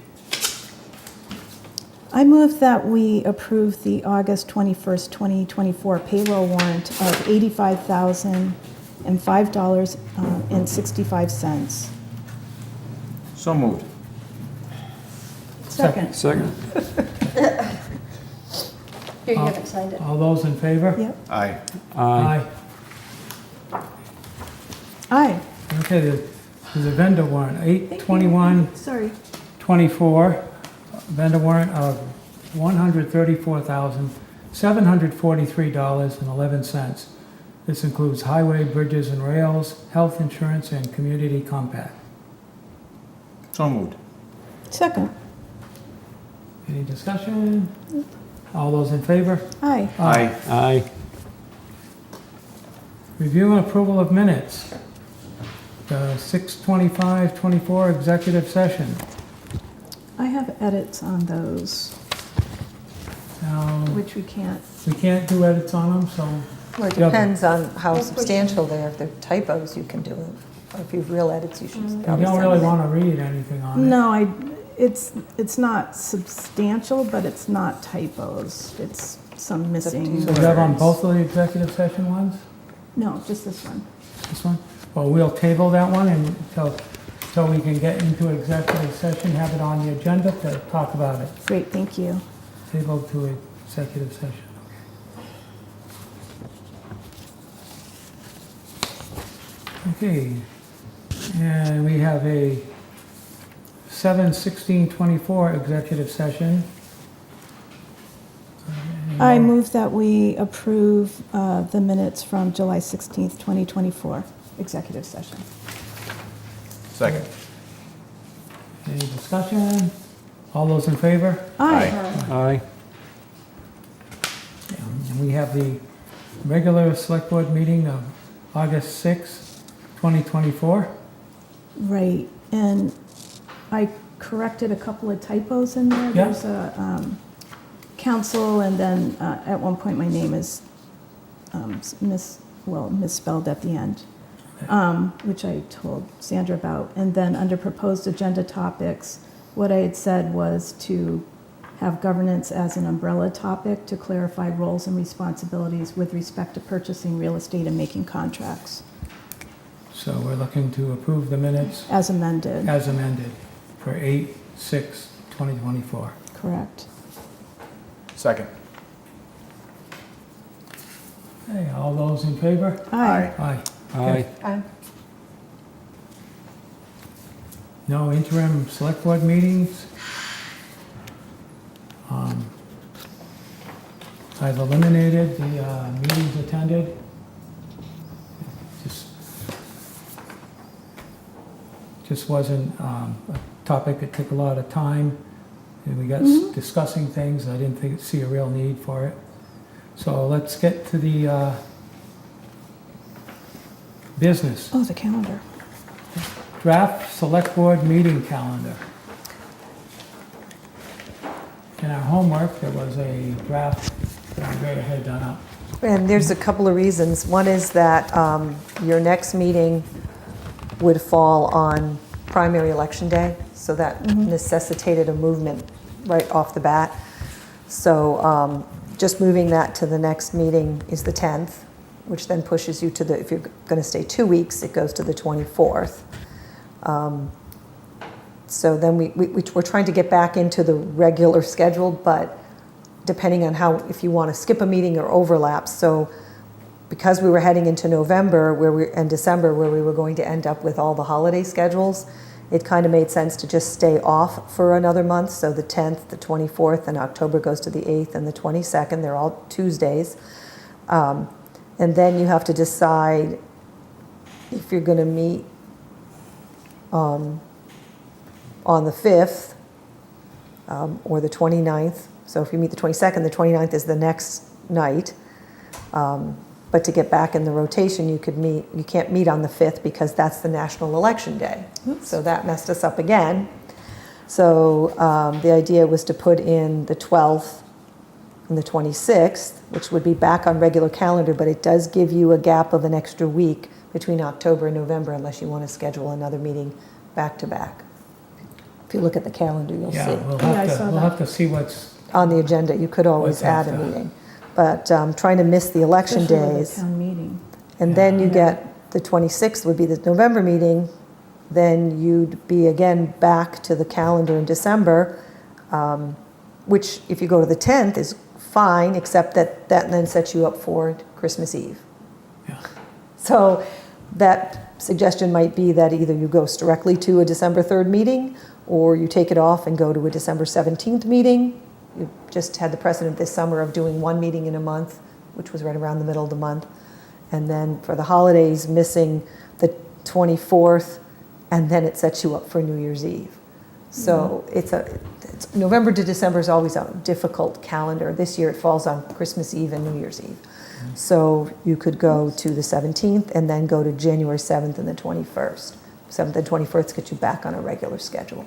I move that we approve the August 21st, 2024 payroll warrant of $85,005.65. So moved. Second. Second. here, you haven't signed it. All those in favor? Yep. Aye. Aye. Aye. Okay, there's a vendor warrant, 8/21/24, Sorry. vendor warrant of $134,743.11. This includes highway, bridges and rails, health insurance, and community compact. So moved. Second. Any discussion? All those in favor? Aye. Aye. Review and approval of minutes. The 6/25/24 executive session. I have edits on those, Now, which we can't. we can't do edits on them, so Well, it Yeah. depends on how substantial they are. If they're typos, you can do it. Or if you have real edits, you should you probably don't send really it. want to read anything on it. No, it's not substantial, but it's not typos. It's some missing. So you have on words. both of the executive session ones? No, just this one. This one? Well, we'll table that one until we can get into executive session, have it on the agenda to talk about it. Great, thank you. Table to executive session. Okay, and we have a 7/16/24 executive session. I move that we approve the minutes from July 16th, 2024, executive session. Second. Any discussion? All those in favor? Aye. Aye. And we have the regular select board meeting of August 6th, 2024. Right, and I corrected a couple of typos in there. Yeah. There's a council, and then at one point my name is misspelled at the end, which I told Sandra about. And then under proposed agenda topics, what I had said was to have governance as an umbrella topic to clarify roles and responsibilities with respect to purchasing real estate and making contracts, So we're looking to approve the minutes as amended. as amended for 8/6/2024. Correct. Second. Hey, all those in favor? Aye. Aye. Aye. Aye. No interim select board meetings. I've eliminated the meetings attended. Just wasn't a topic that took a lot of time, and we got discussing things. I didn't see a real need for it. So let's get to the business. Oh, the calendar. Draft select board meeting calendar. In our homework, there was a draft that Andrea had done up. And there's a couple of reasons. One is that your next meeting would fall on primary election day, so that necessitated a movement right off the bat. So just moving that to the next meeting is the 10th, which then pushes you to the, if you're going to stay 2 weeks, it goes to the 24th. So then we're trying to get back into the regular schedule, but depending on how, if you want to skip a meeting or overlap. So because we were heading into November and December, where we were going to end up with all the holiday schedules, it kind of made sense to just stay off for another month. So the 10th, the 24th, and October goes to the 8th and the 22nd. They're all Tuesdays. And then you have to decide if you're going to meet on the 5th or the 29th. So if you meet the 22nd, the 29th is the next night. But to get back in the rotation, you can't meet on the 5th because that's the national election day. Oops. So that messed us up again. So the idea was to put in the 12th and the 26th, which would be back on regular calendar, but it does give you a gap of an extra week between October and November unless you want to schedule another meeting back to back. If you look at the calendar, you'll Yeah, see. we'll Yeah, I have saw to, that. we'll have to see what's, On the agenda, you could always What's add a after? meeting. But trying to miss the election Especially with the days. town meeting. And then you Yeah. get, the 26th would be the November meeting, then you'd be again back to the calendar in December, which if you go to the 10th is fine, except that then sets you up for Christmas Eve. Yeah. So that suggestion might be that either you go directly to a December 3rd meeting, or you take it off and go to a December 17th meeting. You just had the precedent this summer of doing one meeting in a month, which was right around the middle of the month. And then for the holidays, missing the 24th, and then it sets you up for New Year's Eve. So it's November to December is always a difficult calendar. This year it falls on Christmas Eve and New Year's Eve. So you could go to the 17th and then go to January 7th and the 21st. 7th and 21st get you back on a regular schedule.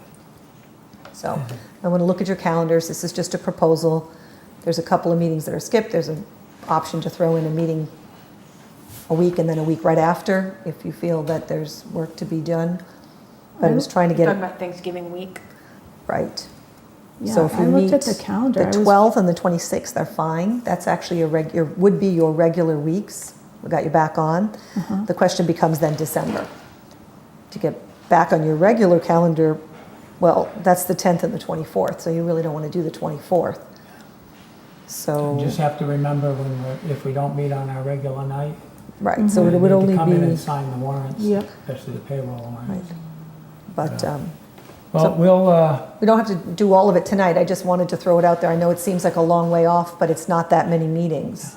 So I want to look at your calendars. This is just a proposal. There's a couple of meetings that are skipped. There's an option to throw in a meeting a week and then a week right after if you feel that there's work to be done. But I was trying to get it Talking about Thanksgiving week. right. Yeah, So if I you looked meet at the calendar. the 12th and the 26th are fine. That's actually would be your regular weeks. We got you back on. Uh-huh. The question becomes then December. To get back on your regular calendar, well, that's the 10th and the 24th, so you really don't want to do the 24th. So, You just have to remember if we don't meet on our regular night, right, so we it would need only to come in be, and sign the warrants, Yep. especially the payroll warrants. right. But, Well, So- we'll, we don't have to do all of it tonight. I just wanted to throw it out there. I know it seems like a long way off, but it's not that many meetings.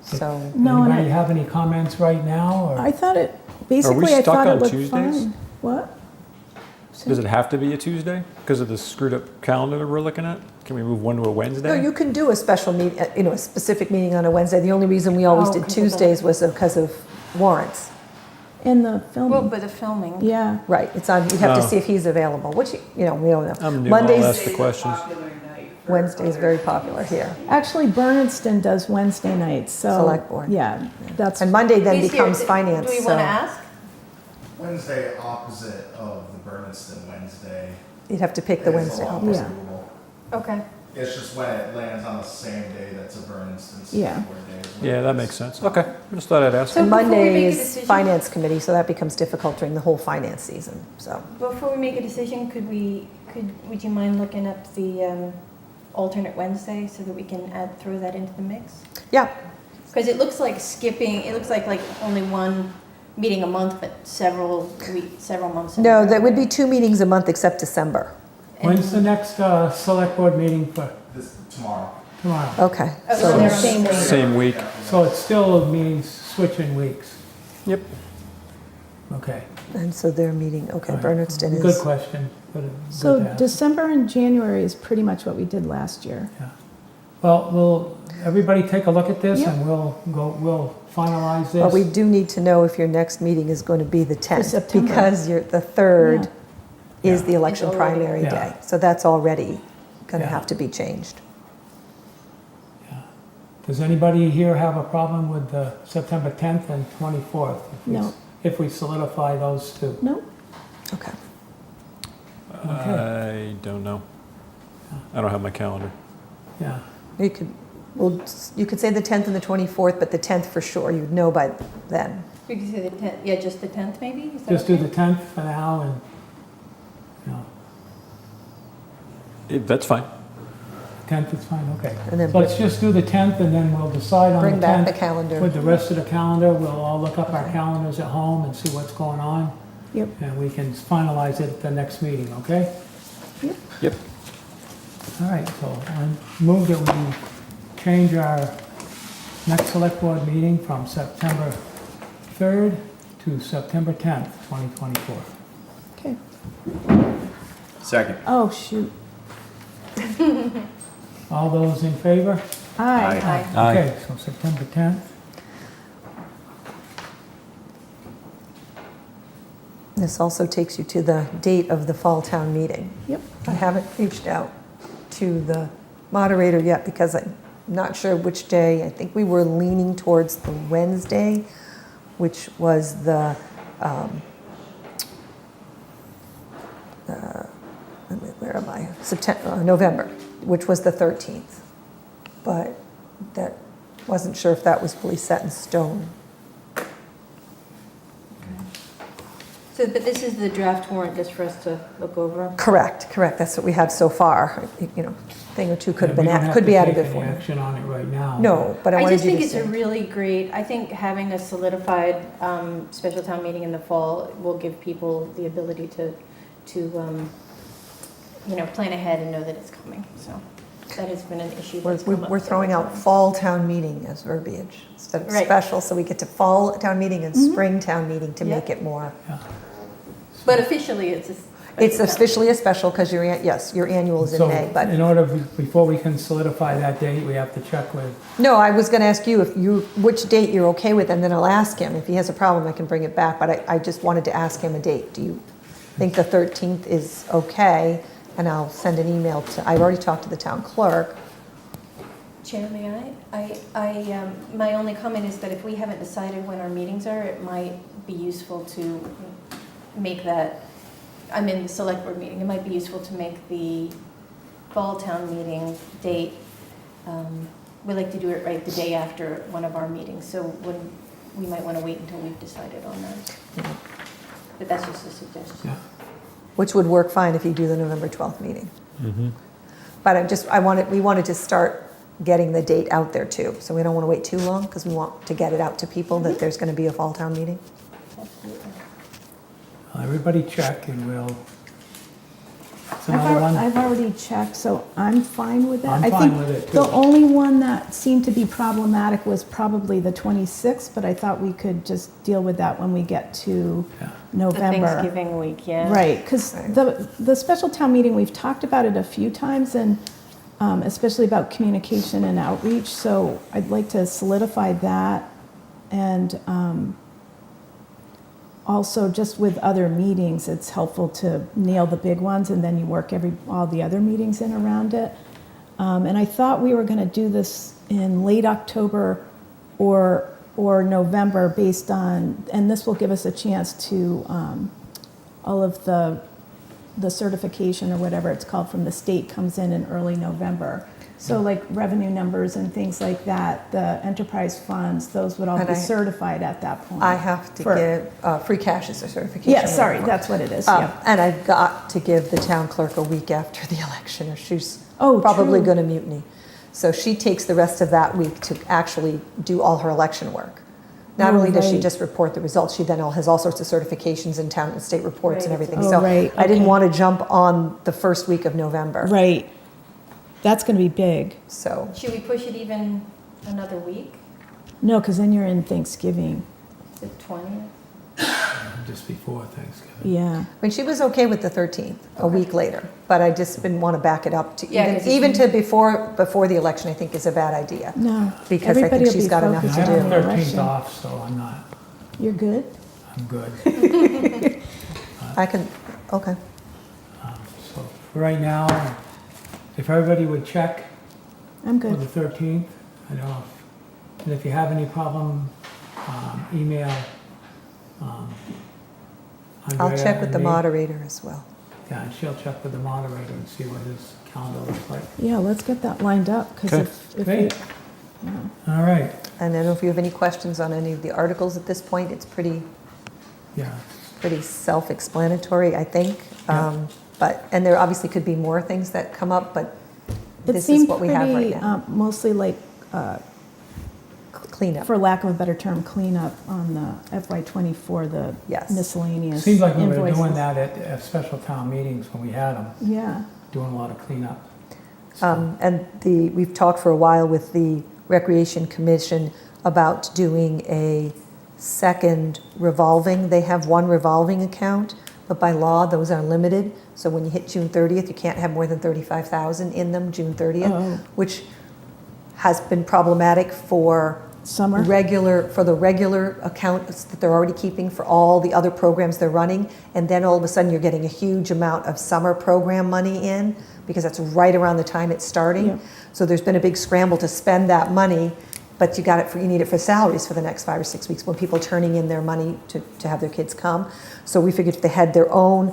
So, No, and anybody have any comments right now? Or I thought it, basically, I stuck thought it on looked Tuesdays? fine. What? Does it have to be a Tuesday because of the screwed up calendar that we're looking at? Can we move one to a Wednesday? no, you can do a special meeting, a specific meeting on a Wednesday. The only reason we always Oh, did 'cause of that. Tuesdays was because of warrants. In the film? Well, but the filming. Yeah. Right, it's on, you have to Oh. see if he's available, which, we don't know. I'm new, I'll ask Mondays, the questions. Wednesday's very popular here. Actually, Bernardston does Wednesday nights, so. Select board. Yeah, that's, And Monday then Who's here? becomes finance, Do we so want to ask? Wednesday opposite of the Bernardston Wednesday. you'd have to pick the is a Wednesday. lot more Yeah. doable. Okay. It's just when it lands on the same day that's a Bernardston Yeah. Select Board day. is when Yeah, that it's- makes sense. Okay, I just thought I'd ask. So And before we Monday make a is decision- finance committee, so that becomes difficult during the whole finance season, so. Before we make a decision, would you mind looking up the alternate Wednesday so that we can throw that into the mix? Yeah, Because it looks like like only one meeting a month, but several months. in a no, row. there would be 2 meetings a month except December. when's the next select board meeting for Tomorrow. tomorrow? Okay, Oh, so so, they're same week. Same week. So it still means switching weeks? Yep. Okay. and so their meeting, okay, All right. Bernardston Good is, question. Good so to ask. December and January is pretty much what we did last year. Well, everybody take a look at this Yep. and we'll finalize but we this. do need to know if your next meeting is going to be the 10th. September. Because the 3rd is Yeah. the election It's already- primary Yeah. day. So that's already going to Yeah. have to be changed. Does anybody here have a problem with the September 10th and 24th? No. If we solidify those two? No? Okay. Okay. I don't know. I don't have my calendar. Yeah. You could say the 10th and the 24th, but the 10th for sure, you'd know by then. We could say the 10th, yeah, just the 10th maybe? Is that Just do okay? the 10th for now and, you know, That's fine. 10th is fine, okay. And then So let's just do the 10th and then we'll decide on the 10th. bring back the calendar. With the rest of the calendar, we'll all look up our calendars at home and see what's going on. Yep. And we can finalize it at the next meeting, okay? Yep. All right, so I move that we change our next select board meeting from September 3rd to September 10th, 2024. Okay. Second. Oh, shoot. All those in favor? Aye. Aye. Okay, so September 10th. This also takes you to the date of the fall town meeting. Yep. I haven't reached out to the moderator yet because I'm not sure which day. I think we were leaning towards the Wednesday, which was the, where am I? November, which was the 13th. But that, wasn't sure if that was fully set in stone. So, but this is the draft warrant just for us to look over? Correct, that's what we have so far. You know, thing or two could have We been, don't have could to be added take any before. action on it right now. No, but I I wanted just you think to it's a say. really great, I think having a solidified special town meeting in the fall will give people the ability to plan ahead and know that it's coming, so that has been an issue that's come up We're throwing several out times. fall town meeting as verbiage instead of Right. special, so we get to fall town meeting and spring town meeting to make Yep. it more. But officially, it's a special It's town officially a special because your annual is in So May, but. in order, before we can solidify that date, we have to check with, No, I was going to ask you which date you're okay with, and then I'll ask him. If he has a problem, I can bring it back, but I just wanted to ask him a date. Do you think the 13th is okay? And I'll send an email I've already talked to the town clerk. Chair, may I? My only comment is that if we haven't decided when our meetings are, it might be useful to make that, I'm in the select board meeting, it might be useful to make the fall town meeting date, we like to do it right the day after one of our meetings, so we might want to wait until we've decided on that. But that's just a suggestion. yeah. Which would work fine if you do the November 12th meeting. But we wanted to start getting the date out there too. So we don't want to wait too long because we want to get it out to people that there's going to be a fall town meeting. Absolutely. Everybody check and we'll, it's another one. I've already checked, so I'm fine with that. I'm I fine think with it, the too. only one that seemed to be problematic was probably the 26th, but I thought we could just deal with that when we get to Yeah. The November. Thanksgiving week, yeah. Right, because the special town meeting, we've talked about it a few times, and especially about communication and outreach, so I'd like to solidify that. And also, just with other meetings, it's helpful to nail the big ones, and then you work all the other meetings in around it. And I thought we were going to do this in late October or November based on, and this will give us a chance to, all of the certification or whatever it's called from the state comes in early November. So like revenue numbers and things like that, the enterprise funds, those would all And be I- certified at that point. I have to give, free cash is a certification. Yeah, sorry, report. that's what it is, yeah. And I've got to give the town clerk a week after the election, or she's Oh, probably true. going to mutiny. So she takes the rest of that week to actually do all her election work. Not Oh, only does she right. just report the results, she then has all sorts of certifications in town and state reports and Right. everything. Oh, So right, I didn't okay. want to jump on the first week of November. Right. That's going to be big. So, Should we push it even another week, No, because then you're in Thanksgiving. the 20th? Just before Thanksgiving. Yeah. I mean, she was okay with the 13th, a week later, but I just didn't want to back it up to, Yeah, 'cause even it's- to before the election, I think is a bad idea. No. Because I think everybody will she's be got enough And focused I to have on the the 13th election. off, so You're good? I'm good. I can, okay. So for right now, if everybody would check I'm for good. the 13th, I know, and if you have any problem, email I'll Andrea check with and the me. moderator as well. Yeah, and she'll check with the moderator and see what his calendar looks like. Yeah, let's get that lined up, because Okay. if we, Great. yeah. All right, And I don't know if you have any questions on any of the articles at this point. It's pretty yeah. self-explanatory, I think. Yeah. And there obviously could be more things that come up, but It this is seemed what we have right pretty, now. mostly like, Cleanup. for lack of a better term, cleanup on the FY24, the Yes. miscellaneous Seems like we were invoices. doing that at special town meetings when we had them, Yeah. doing a lot of cleanup. And we've talked for a while with the Recreation Commission about doing a second revolving. They have one revolving account, but by law, those are limited. So when you hit June 30th, you can't have more than 35,000 in them June 30th, Oh. which has been problematic for Summer? for the regular accounts that they're already keeping for all the other programs they're running. And then all of a sudden, you're getting a huge amount of summer program money in, because that's right around the time it's starting. Yeah. So there's been a big scramble to spend that money, but you need it for salaries for the next 5 or 6 weeks when people are turning in their money to have their kids come. So we figured if they had their own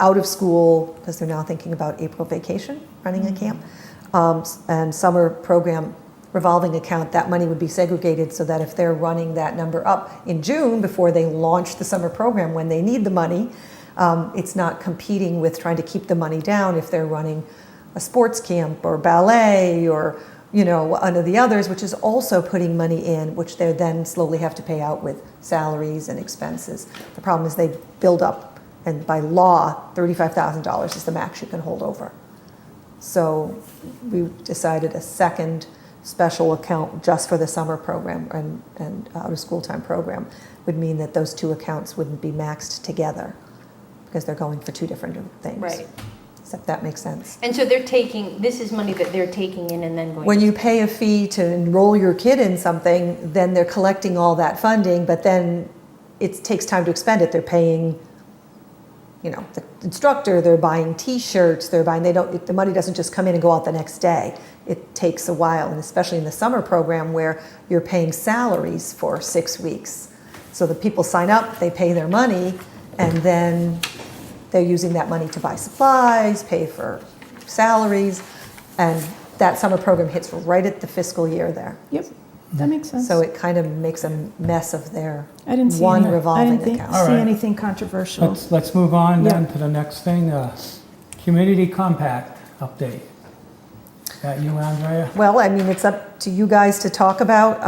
out of school, because they're now thinking about April vacation, running a camp, and summer program revolving account, that money would be segregated so that if they're running that number up in June before they launch the summer program when they need the money, it's not competing with trying to keep the money down if they're running a sports camp or ballet or, you know, one of the others, which is also putting money in, which they then slowly have to pay out with salaries and expenses. The problem is they build up, and by law, $35,000 is the max you can hold over. So we decided a second special account just for the summer program and out-of-school time program would mean that those two accounts wouldn't be maxed together because they're going for two different things. Right. Except that makes sense. And so this is money that they're taking in and then going. When you pay a fee to enroll your kid in something, then they're collecting all that funding, but then it takes time to expend it. They're paying, you know, the instructor, they're buying T-shirts, the money doesn't just come in and go out the next day. It takes a while, and especially in the summer program where you're paying salaries for 6 weeks. So the people sign up, they pay their money, and then they're using that money to buy supplies, pay for salaries, and that summer program hits right at the fiscal year there. Yep, that makes sense. So it kind of makes a mess of their I didn't see one any, revolving I didn't account. see All right. anything controversial. Let's move on then Yeah. to the next thing, community compact update. Is that you, Andrea? Well, I mean, it's up to you guys to talk about.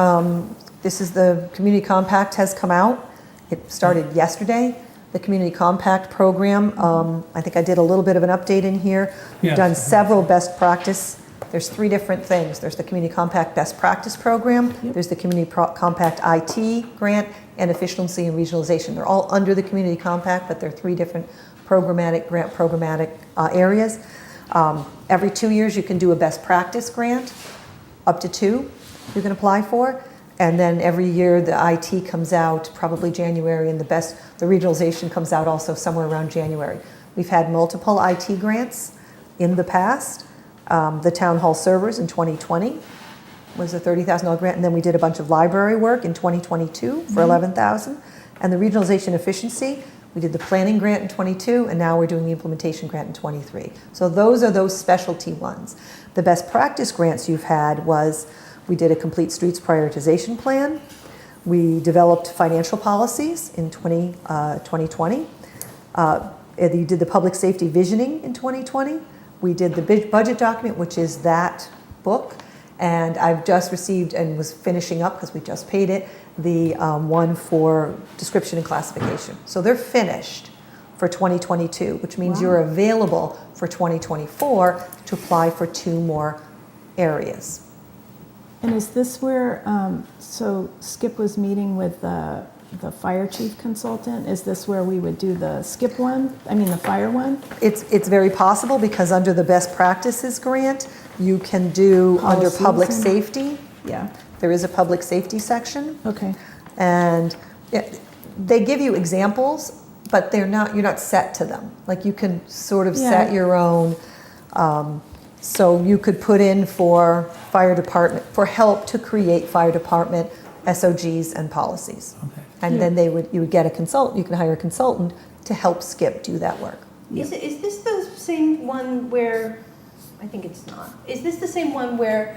This is the Community Compact has come out. It started yesterday. The Community Compact program, I think I did a little bit of an update in here. We've Yes. done several best practice. There's 3 different things. There's the Community Compact Best Practice Program, there's the Community Compact IT grant, and efficiency and regionalization. They're all under the Community Compact, but they're 3 different programmatic areas. Every 2 years, you can do a best practice grant, up to 2 you can apply for. And then every year, the IT comes out, probably January, and the regionalization comes out also somewhere around January. We've had multiple IT grants in the past. The town hall servers in 2020 was a $30,000 grant, and then we did a bunch of library work in 2022 for $11,000. And the regionalization efficiency, we did the planning grant in 22, and now we're doing the implementation grant in 23. So those are those specialty ones. The best practice grants you've had was, we did a complete streets prioritization plan. We developed financial policies in 2020. You did the public safety visioning in 2020. We did the budget document, which is that book. And I've just received and was finishing up, because we just paid it, the one for description and classification. So they're finished for 2022, which means you're available for 2024 to apply for 2 more areas. And is this where, so Skip was meeting with the fire chief consultant? Is this where we would do the Skip one? I mean, the fire one? It's very possible, because under the best practices grant, you can do under Policies public and- safety. Yeah, There is a public safety section, okay. and they give you examples, but you're not set to them. Like, you can sort of set Yeah. your own. So you could put in for fire department, for help to create fire department SOGs and policies. Okay. And then you would get a consultant, you can hire a consultant to help Skip do that work. Is this the same one where, I think it's not, is this the same one where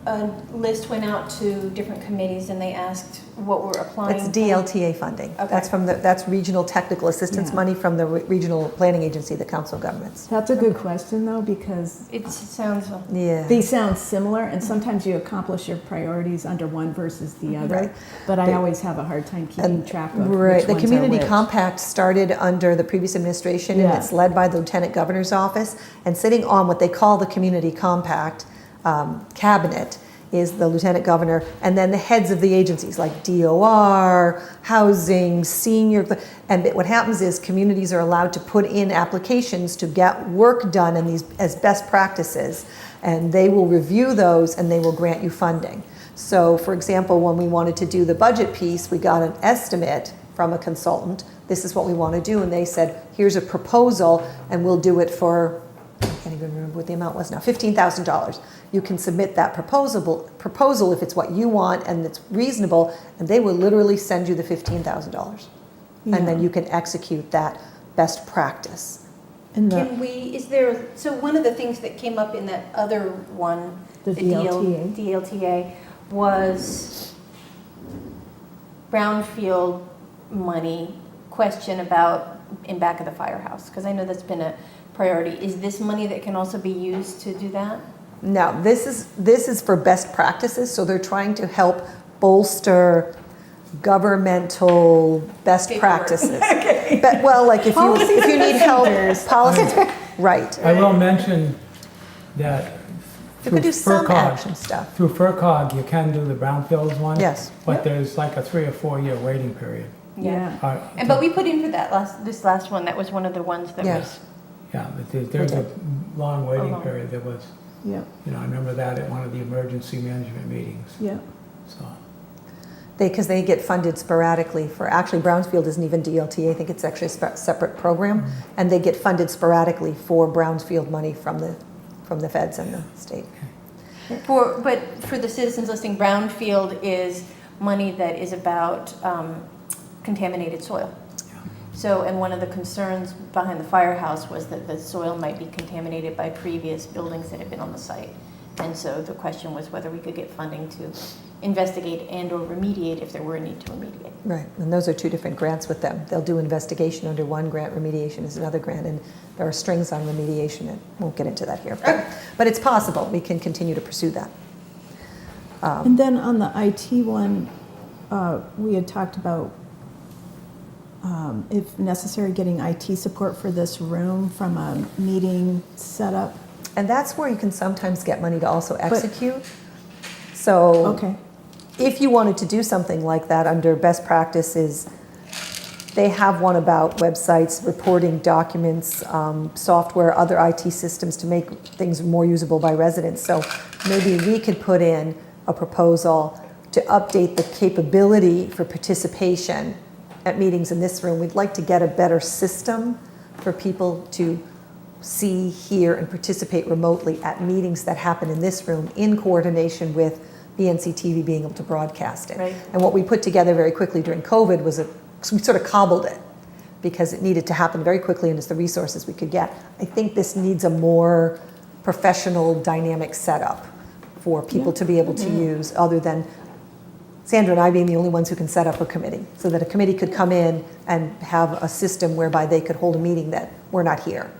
a list went out to different committees and they asked what we're applying It's for? DLTA funding. Okay. That's regional technical assistance Yeah. money from the regional planning agency, the Council of Governments. That's a good question, though, because It sounds, Yeah. they sound similar, and sometimes you accomplish your priorities under one versus the other. Right. But I The- always have a hard time keeping track of Right, which the ones are Community which. Compact started under the previous administration, and Yeah. it's led by the Lieutenant Governor's office. And sitting on what they call the Community Compact cabinet is the Lieutenant Governor, and then the heads of the agencies like DOR, Housing, Senior. And what happens is communities are allowed to put in applications to get work done in these as best practices, and they will review those and they will grant you funding. So, for example, when we wanted to do the budget piece, we got an estimate from a consultant. This is what we want to do, and they said, here's a proposal, and we'll do it for, I can't even remember what the amount was now, $15,000. You can submit that proposal if it's what you want and it's reasonable, and they will literally send you the $15,000. And then Yeah. you can execute that best practice. And the, Can we, is there, so one of the things that came up in that other one, the DLTA. DLTA, was brownfield money question about in back of the firehouse, because I know that's been a priority. Is this money that can also be used to do that? No, this is for best practices, so they're trying to help bolster governmental best Paperwork. practices. Well, like if you need help, policies, right. I will mention that You through could do some FERCog, action stuff. through FERCog, you can do the brownfields one. Yes. But there's like a 3 or 4 year waiting period. Yeah. And but we put in for that this last one. That was one of the ones that Yeah. was. Yeah, but there's a long waiting long. period. There was, Yeah, I remember that at one of the emergency management meetings, yeah. so. Because they get funded sporadically for, actually Brownsfield isn't even DLTA, I think it's actually a separate program, and they get funded sporadically for Brownsfield money from the feds and the state. But for the citizens listening, brownfield is money that is about contaminated soil. So, and one of the concerns behind the firehouse was that the soil might be contaminated by previous buildings that had been on the site. And so the question was whether we could get funding to investigate and or remediate if there were a need to remediate. Right, and those are two different grants with them. They'll do investigation under one grant, remediation is another grant, and there are strings on remediation. I won't get into that here, but it's possible. We can continue to pursue that. And then on the IT one, we had talked about, if necessary, getting IT support for this room from a meeting setup. And that's where you can sometimes get money to also execute. So Okay. if you wanted to do something like that under best practices, they have one about websites, reporting documents, software, other IT systems to make things more usable by residents. So maybe we could put in a proposal to update the capability for participation at meetings in this room. We'd like to get a better system for people to see, hear, and participate remotely at meetings that happen in this room in coordination with BNC-TV being able to broadcast it. Right. And what we put together very quickly during COVID was we sort of cobbled it because it needed to happen very quickly and it's the resources we could get. I think this needs a more professional, dynamic setup for people to be able to use, other than Sandra and I being the only ones who can set up a committee, so that a committee could come in and have a system whereby they could hold a meeting that we're not here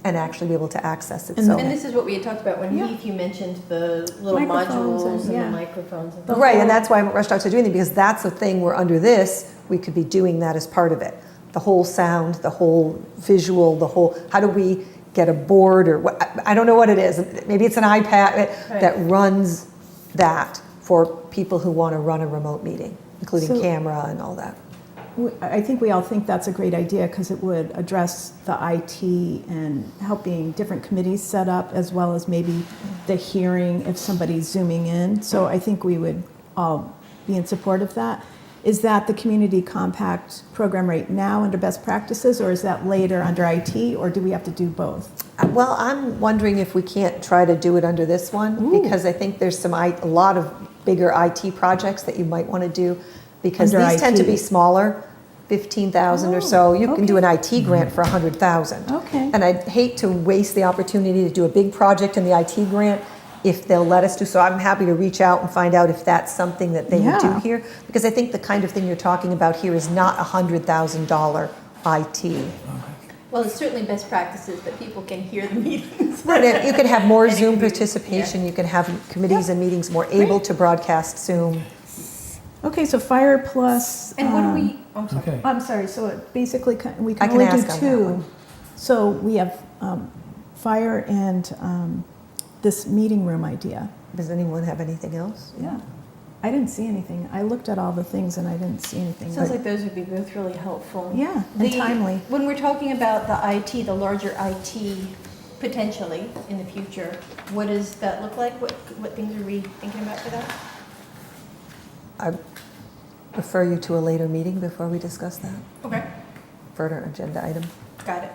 and actually be able to access it. And So. And this is what we had talked about when Heath, you mentioned the little Microphones modules and yeah. the microphones. And Right, and that's why I rushed out to doing it, because that's the thing where under this, we could be doing that as part of it. The whole sound, the whole visual, the whole, how do we get a board or what, I don't know what it is. Maybe it's an iPad that runs that for people who want to run a remote meeting, including So- camera and all that. I think we all think that's a great idea because it would address the IT and helping different committees set up, as well as maybe the hearing if somebody's zooming in. So I think we would all be in support of that. Is that the community compact program right now under best practices, or is that later under IT, or do we have to do both? Well, I'm wondering if we can't try to do it under this one, because I think there's a lot of bigger IT projects that you might want to do, because Under these tend to IT. be smaller, 15,000 or so. You can do an IT grant for 100,000. Okay. And I'd hate to waste the opportunity to do a big project in the IT grant if they'll let us do. So I'm happy to reach out and find out if that's something that they would do Yeah. here, because I think the kind of thing you're talking about here is not $100,000 IT. well, it's certainly best practices that people can hear the meetings. Right, and you can have more And it Zoom can be- participation, you can have committees and meetings more able to broadcast Zoom. Okay, so Fire Plus. And what do we, I'm sorry. Okay. I'm sorry, so it basically, we I can can only do ask on that two. one. So we have fire and this meeting room idea. Does anyone have anything else? Yeah. I didn't see anything. I looked at all the things and I didn't see anything. Sounds like those would be both really helpful. Yeah, and timely. When we're talking about the IT, the larger IT potentially in the future, what does that look like? What things are we thinking about for that? I refer you to a later meeting before we discuss that. Okay, Further agenda item. got it.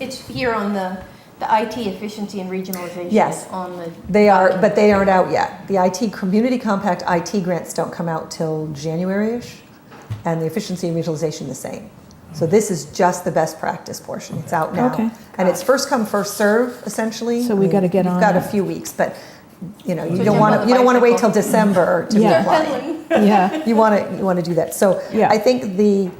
It's here on the IT efficiency and regionalization. Yes. On the. They are, but they aren't out yet. The IT, Community Compact IT grants don't come out till January-ish, and the efficiency and regionalization the same. So this is just the best practice portion. It's out now. Okay. And it's first come, first serve, essentially. So we gotta get on You've got a that. few weeks, but, you know, you So don't jump want on to, the you don't want to wait till bicycle. December to Yeah. apply. Pedaling. Yeah, You want to do that. So Yeah. I think the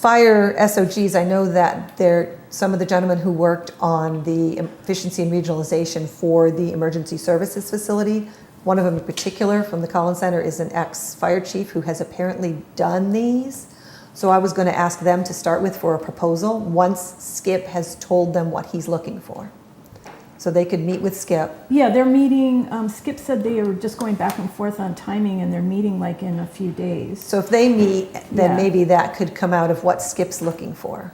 fire SOGs, I know that some of the gentlemen who worked on the efficiency and regionalization for the emergency services facility, one of them in particular from the Collins Center is an ex-fire chief who has apparently done these. So I was going to ask them to start with for a proposal once Skip has told them what he's looking for. So they could meet with Skip. yeah, they're meeting, Skip said they were just going back and forth on timing, and they're meeting like in a few days. So if they meet, then Yeah. maybe that could come out of what Skip's looking for.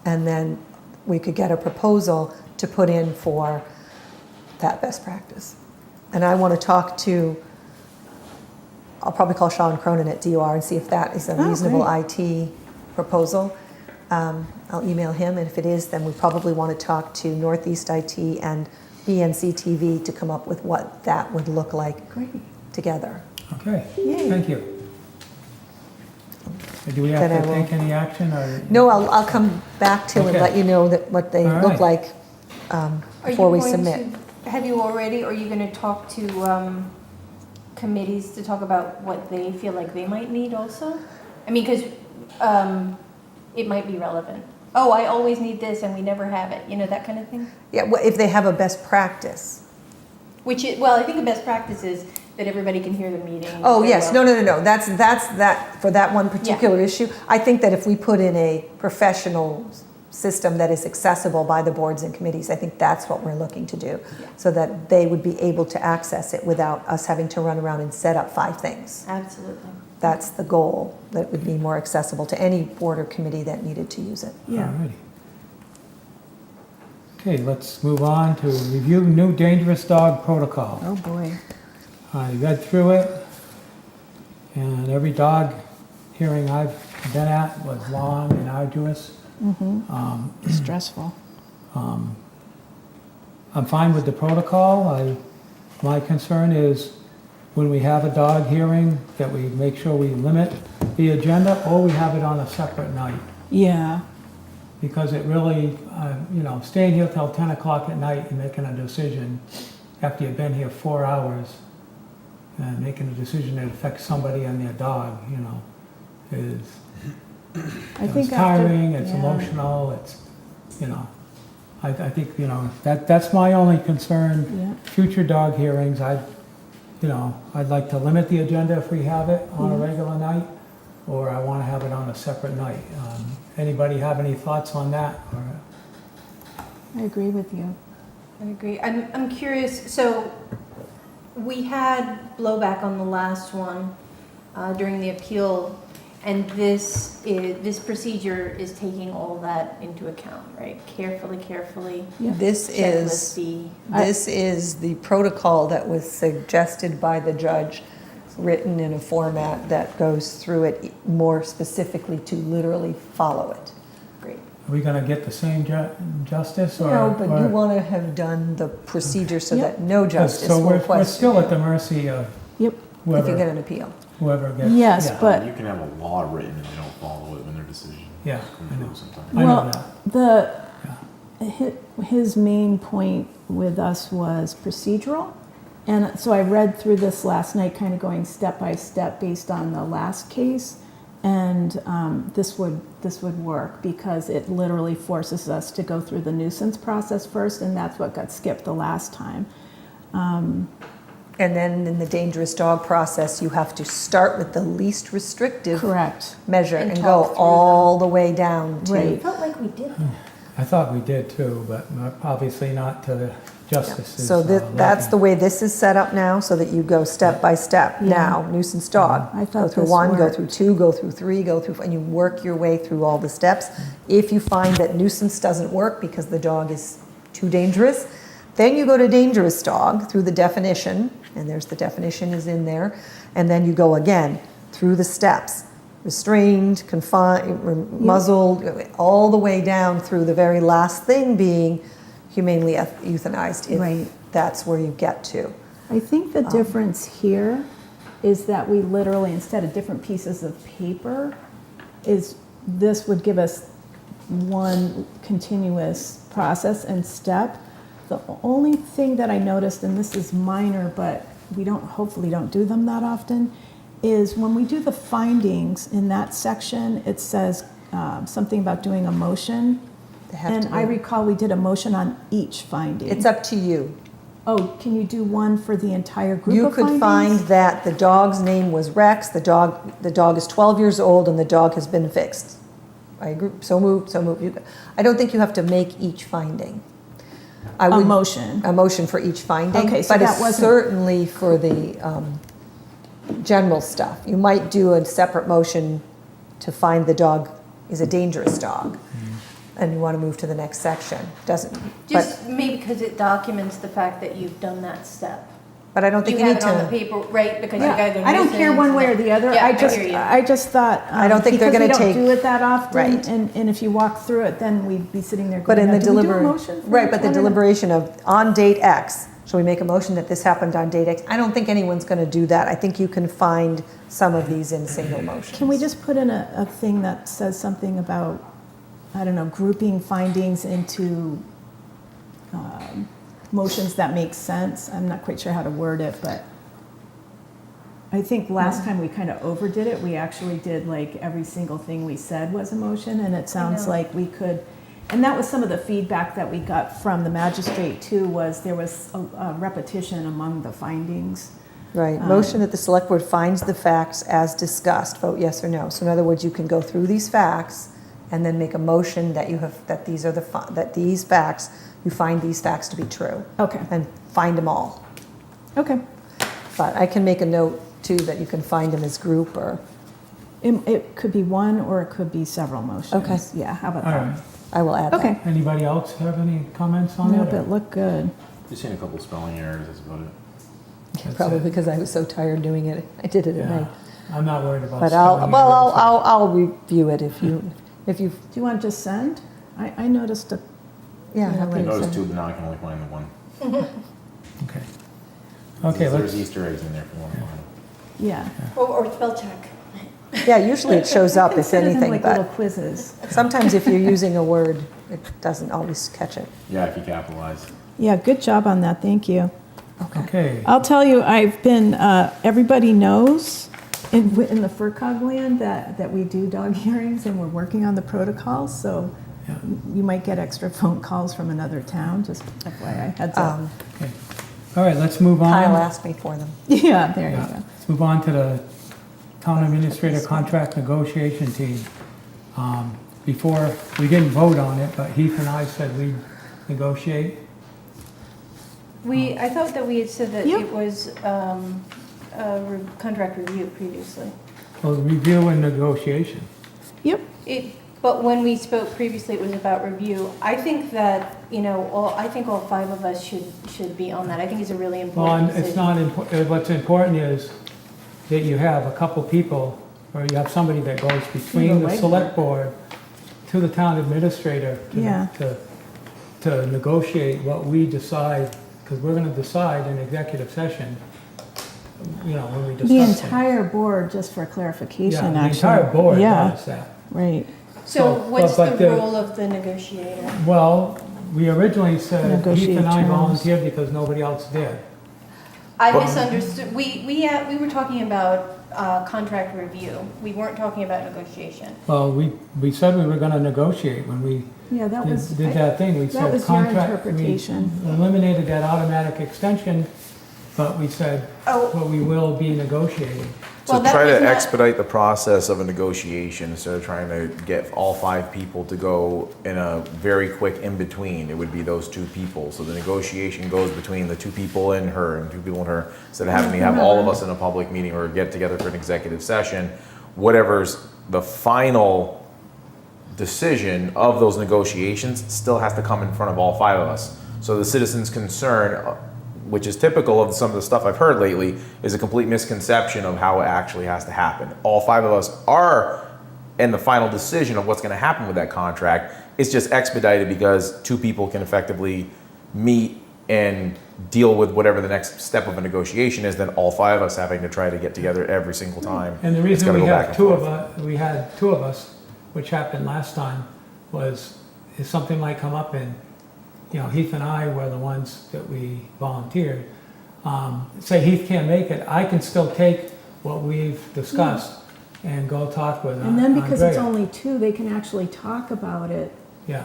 And then we could get a proposal to put in for that best practice. And I want to talk to, I'll probably call Sean Cronin at DOR and see if that is a Oh, reasonable great. IT proposal. I'll email him, and if it is, then we probably want to talk to Northeast IT and BNC TV to come up with what that would look like Great. together. Okay, Yay. thank you. Do we have Then I to will- take any action, or? No, I'll come back to and Okay. let you know that what they All look right. like Are before you we going submit. to, have you already, or are you going to talk to committees to talk about what they feel like they might need also? I mean, because it might be relevant. Oh, I always need this and we never have it, you know, that kind of thing? Yeah, well, if they have a best practice. Which is, well, I think the best practice is that everybody can hear the meeting. Oh, very yes, well. no, that's that, for that one particular issue. I think that if we put in a professional system that is accessible by the boards and committees, I think that's what we're looking to do. Yeah. So that they would be able to access it without us having to run around and set up 5 things. Absolutely. That's the goal, that it would be more accessible to any board or committee that needed to use it. Yeah. Alrighty. Okay, let's move on to review new dangerous dog protocol. Oh, boy. I read through it, and every dog hearing I've been at was long and arduous. Stressful. I'm fine with the protocol. My concern is when we have a dog hearing, that we make sure we limit the agenda, or we have it on a separate night. Yeah, Because it really, staying here till 10 o'clock at night and making a decision after you've been here 4 hours, and making a decision that affects somebody and their dog, is I it's think tiring, after, it's yeah. emotional, it's, I think, that's my only concern. Yeah. Future dog hearings, I'd like to limit the agenda if we have it on a regular night, or I want to have it on a separate night. Anybody have any thoughts on that? Or- I agree with you. I agree. I'm curious, so we had blowback on the last one during the appeal, and this procedure is taking all that into account, right? Carefully. Yeah. This Checklist B. is the protocol that was suggested by the judge, written in a format that goes through it more specifically to literally follow it. Great. Are we going to get the same justice? Or, No, but you or- want to have done the procedure so Yep. that no justice So will we're question still at it the mercy of Yep. if you get whoever, an appeal. whoever gets. Yes, yeah, but You can have a law written and they don't follow it when their decision Yeah, comes I know. through sometimes. I know well, that. his main point with us was procedural. And so I read through this last night, kind of going step by step based on the last case. And this would work because it literally forces us to go through the nuisance process first, and that's what got skipped the last time. And then in the dangerous dog process, you have to start with the least restrictive Correct. measure And and talk go through all the way down to. Right. I felt like we did that. I thought we did too, but obviously not to the justices. So that's the way this is set up now, so that you go step by step. Yeah. Now, nuisance dog. I thought Go through this 1, go worked. through 2, go through 3, go through, and you work your way through all the steps. If you find that nuisance doesn't work because the dog is too dangerous, then you go to dangerous dog through the definition, and there's the definition is in there, and then you go again through the steps. Restrained, confined, muzzled, all the way down through the very last thing being humanely euthanized, if Right. that's where you get to. I think the difference here is that we literally, instead of different pieces of paper, is this would give us one continuous process and step. The only thing that I noticed, and this is minor, but we hopefully don't do them that often, is when we do the findings in that section, it says something about doing a motion. They have And to I be- recall we did a motion on each finding. It's up to you. Oh, can you do one for the entire group You of could findings? find that the dog's name was Rex, the dog is 12 years old, and the dog has been fixed. I agree, so moved. I don't think you have to make each finding. I A would- motion. A motion for each finding. Okay, so but that it's wasn't- certainly for the general stuff. You might do a separate motion to find the dog is a dangerous dog, and you want to move to the next section. Doesn't, Just maybe because it documents the fact that you've done that step. but I don't think you need have it on the to. paper, right, because you Yeah, guys are. I don't care one way or the other. Yeah, I hear you. I just thought. I don't think they're because gonna we take- don't do it that often. Right. And if you walk through it, then we'd be sitting there But going, in the "Now, do we do a deliberation, motion for right, each but the one or not?" deliberation of on date X, shall we make a motion that this happened on date X? I don't think anyone's going to do that. I think you can find some of these in single motions. Can we just put in a thing that says something about, I don't know, grouping findings into motions that make sense? I'm not quite sure how to word it, but I think last time we kind of overdid it. We actually did like every single thing we said was a motion, and it sounds know. like we could, and that was some of the feedback that we got from the magistrate too, was there was a repetition among the findings. Right, motion that the select board finds the facts as discussed, vote yes or no. So in other words, you can go through these facts and then make a motion that you have, that these are that these facts, you find these facts to be true. Okay. And find them all. Okay. But I can make a note too that you can find them as group or. It could be one or it could be several motions. Okay. Yeah, how about All that? right. I will add that. Okay. Anybody else have any comments on Nope, it? it looked good. Just seen a couple spelling errors, that's about it. That's Probably it. because I was so tired doing it. I did it at Yeah. night. I'm not worried about But spelling I'll review it if you. Do you want to just send? I noticed a, Yeah. Yeah, happy I to noticed send. two, but now I can only find the one. Okay. Okay, There's let's, Easter eggs in there for one. yeah. Or spell check. Yeah, usually it shows up if Consider them anything, like little but quizzes. sometimes if you're using a word, it doesn't always catch it. Yeah, if you capitalize. Yeah, good job on that, thank you. okay. I'll tell you, I've been, everybody knows in the FERCog land that we do dog hearings and we're working on the protocols, so Yeah. you might get extra phone calls from another town, just FYI, heads up. Okay. All right, let's move on. Kyle asked me for them. Yeah, there you Yeah. go. Let's move on to the town administrator contract negotiation team. Before, we didn't vote on it, but Heath and I said we'd negotiate. I thought that we had said that Yeah. it was contract review previously. Well, review and negotiation. Yep. But when we spoke previously, it was about review. I think that, I think all five of us should be on that. I think it's a really Well, important and it's decision. not, what's important is that you have a couple people, or you have somebody that goes between the select board to the town administrator Yeah. to negotiate what we decide, because we're gonna decide in executive session, when we discuss The things. entire board, just for clarification, Yeah, actually. the entire board Yeah, does that. right. So But- what's but the the- role of the negotiator? Well, we originally said Heath Negotiate and I terms. volunteered because nobody else did. I misunderstood. We were talking about contract review. We weren't talking about negotiation. Well, we said we were gonna negotiate when we Yeah, that was. did that thing. We that said was your contract. interpretation. We eliminated that automatic extension, but we said, well, we will be negotiating. So Well, that try was to not- expedite the process of a negotiation instead of trying to get all five people to go in a very quick in-between. It would be those two people. So the negotiation goes between the two people and her and two people and her, instead of having to have all of us in a public meeting or get together for an executive session. Whatever's the final decision of those negotiations still has to come in front of all five of us. So the citizens' concern, which is typical of some of the stuff I've heard lately, is a complete misconception of how it actually has to happen. All five of us are in the final decision of what's going to happen with that contract. It's just expedited because two people can effectively meet and deal with whatever the next step of a negotiation is, than all 5 of us having to try to get together every single time. And the It's reason gotta we go back have and we had 2 of us, which happened last time, was if something might come up and, Heath and I were the ones that we volunteered. Say Heath can't make it, I can still take what we've discussed and go talk with And then because it's Andrea. only 2, they can actually talk about it, Yeah,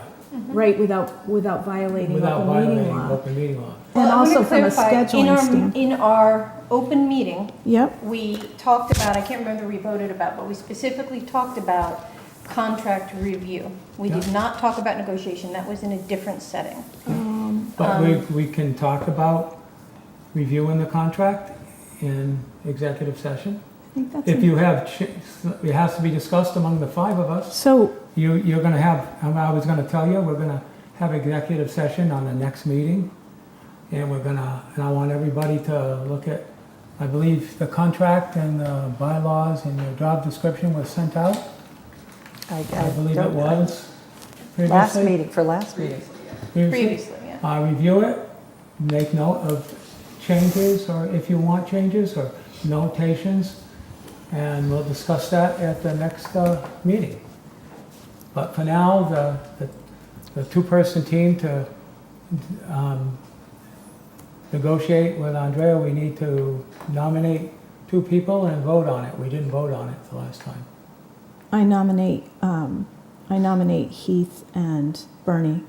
right, without violating without open meeting violating law. open meeting law. And Well, I'm also gonna from a clarify, scheduling standpoint. In our open meeting, Yep, we talked about, I can't remember we voted about, but we specifically talked about contract review. We did not talk about negotiation, that was in a different setting. But we can talk about reviewing the contract in executive session. I think that's. If you have, it has to be discussed among the 5 of us. So, You're gonna have, I was gonna tell you, we're gonna have executive session on the next meeting. And I want everybody to look at, I believe the contract and the bylaws and your job description was sent out. I believe it was previously. Last meeting. Previously, yeah. Review it, make note of changes, or if you want changes, or notations, and we'll discuss that at the next meeting. But for now, the 2-person team to negotiate with Andrea, we need to nominate 2 people and vote on it. We didn't vote on it the last time. I nominate Heath and Bernie.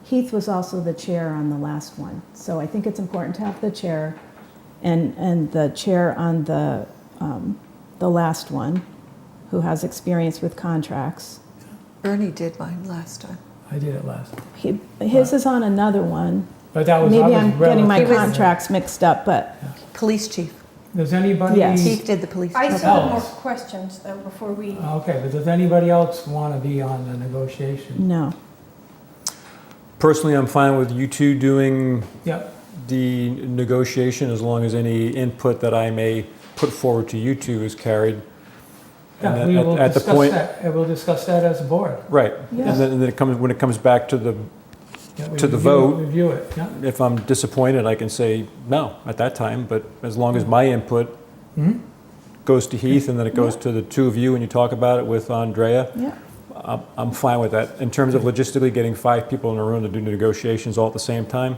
Heath was also the chair on the last one, so I think it's important to have the chair and the chair on the last one, who has experience with contracts. Bernie did mine last time. I did it last. His is on another one. But that was. Maybe I'm getting my relatively- contracts mixed up, but Police chief. Does anybody? Yes. Chief did the police. I chief. still have more Else. questions though before we. Okay, but does anybody else want to be on the negotiation? no. Personally, I'm fine with you 2 doing Yep. the negotiation as long as any input that I may put forward to you 2 is carried. And Yeah, then we will at the discuss point, that, and we'll discuss that as a board. right. Yes. And then when it comes back to the Yeah, we To the review- vote. Review it, yeah. if I'm disappointed, I can say no at that time, but as long as my input Mhm. goes to Heath and then it goes to the 2 of you and you talk about it with Andrea, Yeah. I'm fine with that. In terms of logistically getting 5 people in a room to do negotiations all at the same time,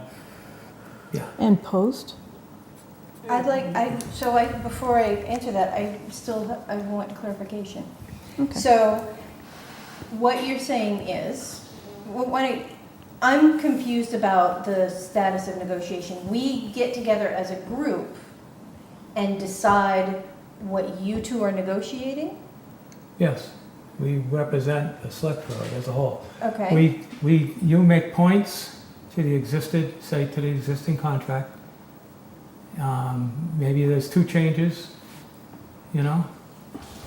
And post? Before I answer that, I want clarification. Okay. So, what you're saying is, I'm confused about the status of negotiation. We get together as a group and decide what you 2 are negotiating? Yes, we represent the select board as a whole. Okay. You make points to the existing contract. Maybe there's 2 changes,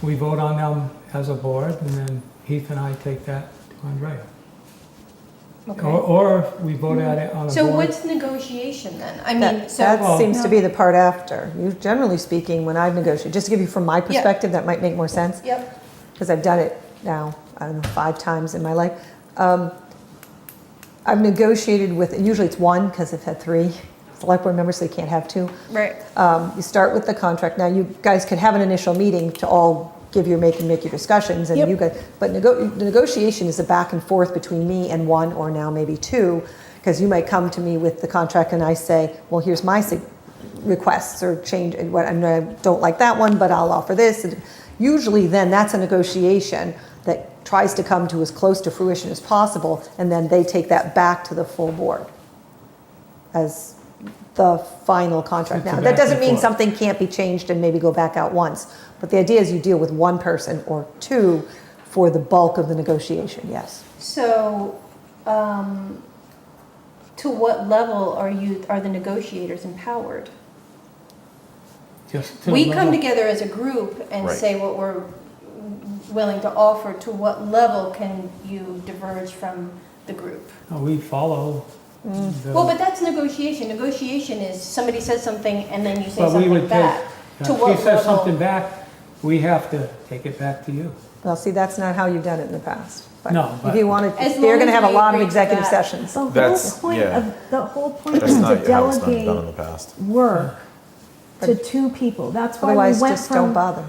we vote on them as a board, and then Heath and I take that to Andrea. Okay. Or we vote at it on a So board. what's negotiation then? I mean, That, so. that seems to be the part after. Generally speaking, when I've negotiated, just to give you from my perspective, that might make more sense, Yep. because I've done it now, I don't know, 5 times in my life. I've negotiated with, and usually it's 1, because I've had 3 select board members, so you can't have 2. Right. You start with the contract. Now, you guys can have an initial meeting to all give your, make your discussions, and Yep. you guys, but the negotiation is a back and forth between me and 1 or now maybe 2, because you might come to me with the contract and I say, well, here's my requests or change, what I don't like that one, but I'll offer this. And usually then that's a negotiation that tries to come to as close to fruition as possible, and then they take that back to the full board as the final contract. It's a Now, that back doesn't and mean forth. something can't be changed and maybe go back out once, but the idea is you deal with 1 person or 2 for the bulk of the negotiation, yes. So, to what level are the negotiators empowered? Just to We the come level- together as a group and Right. say what we're willing to offer. To what level can you diverge from the group? We follow. the- Well, but that's negotiation. Negotiation is somebody says something and then you say But we something would back. take, To if what she says something level? back, we have to take it back to you. Well, see, that's not how you've done it in the past. No, If you wanted, As they're long gonna as have a we lot of agree to executive that. sessions. The That's- whole point yeah. the whole point That's is not to how it's done in the delegate past. work to two people. That's why we Otherwise, went just don't from, bother.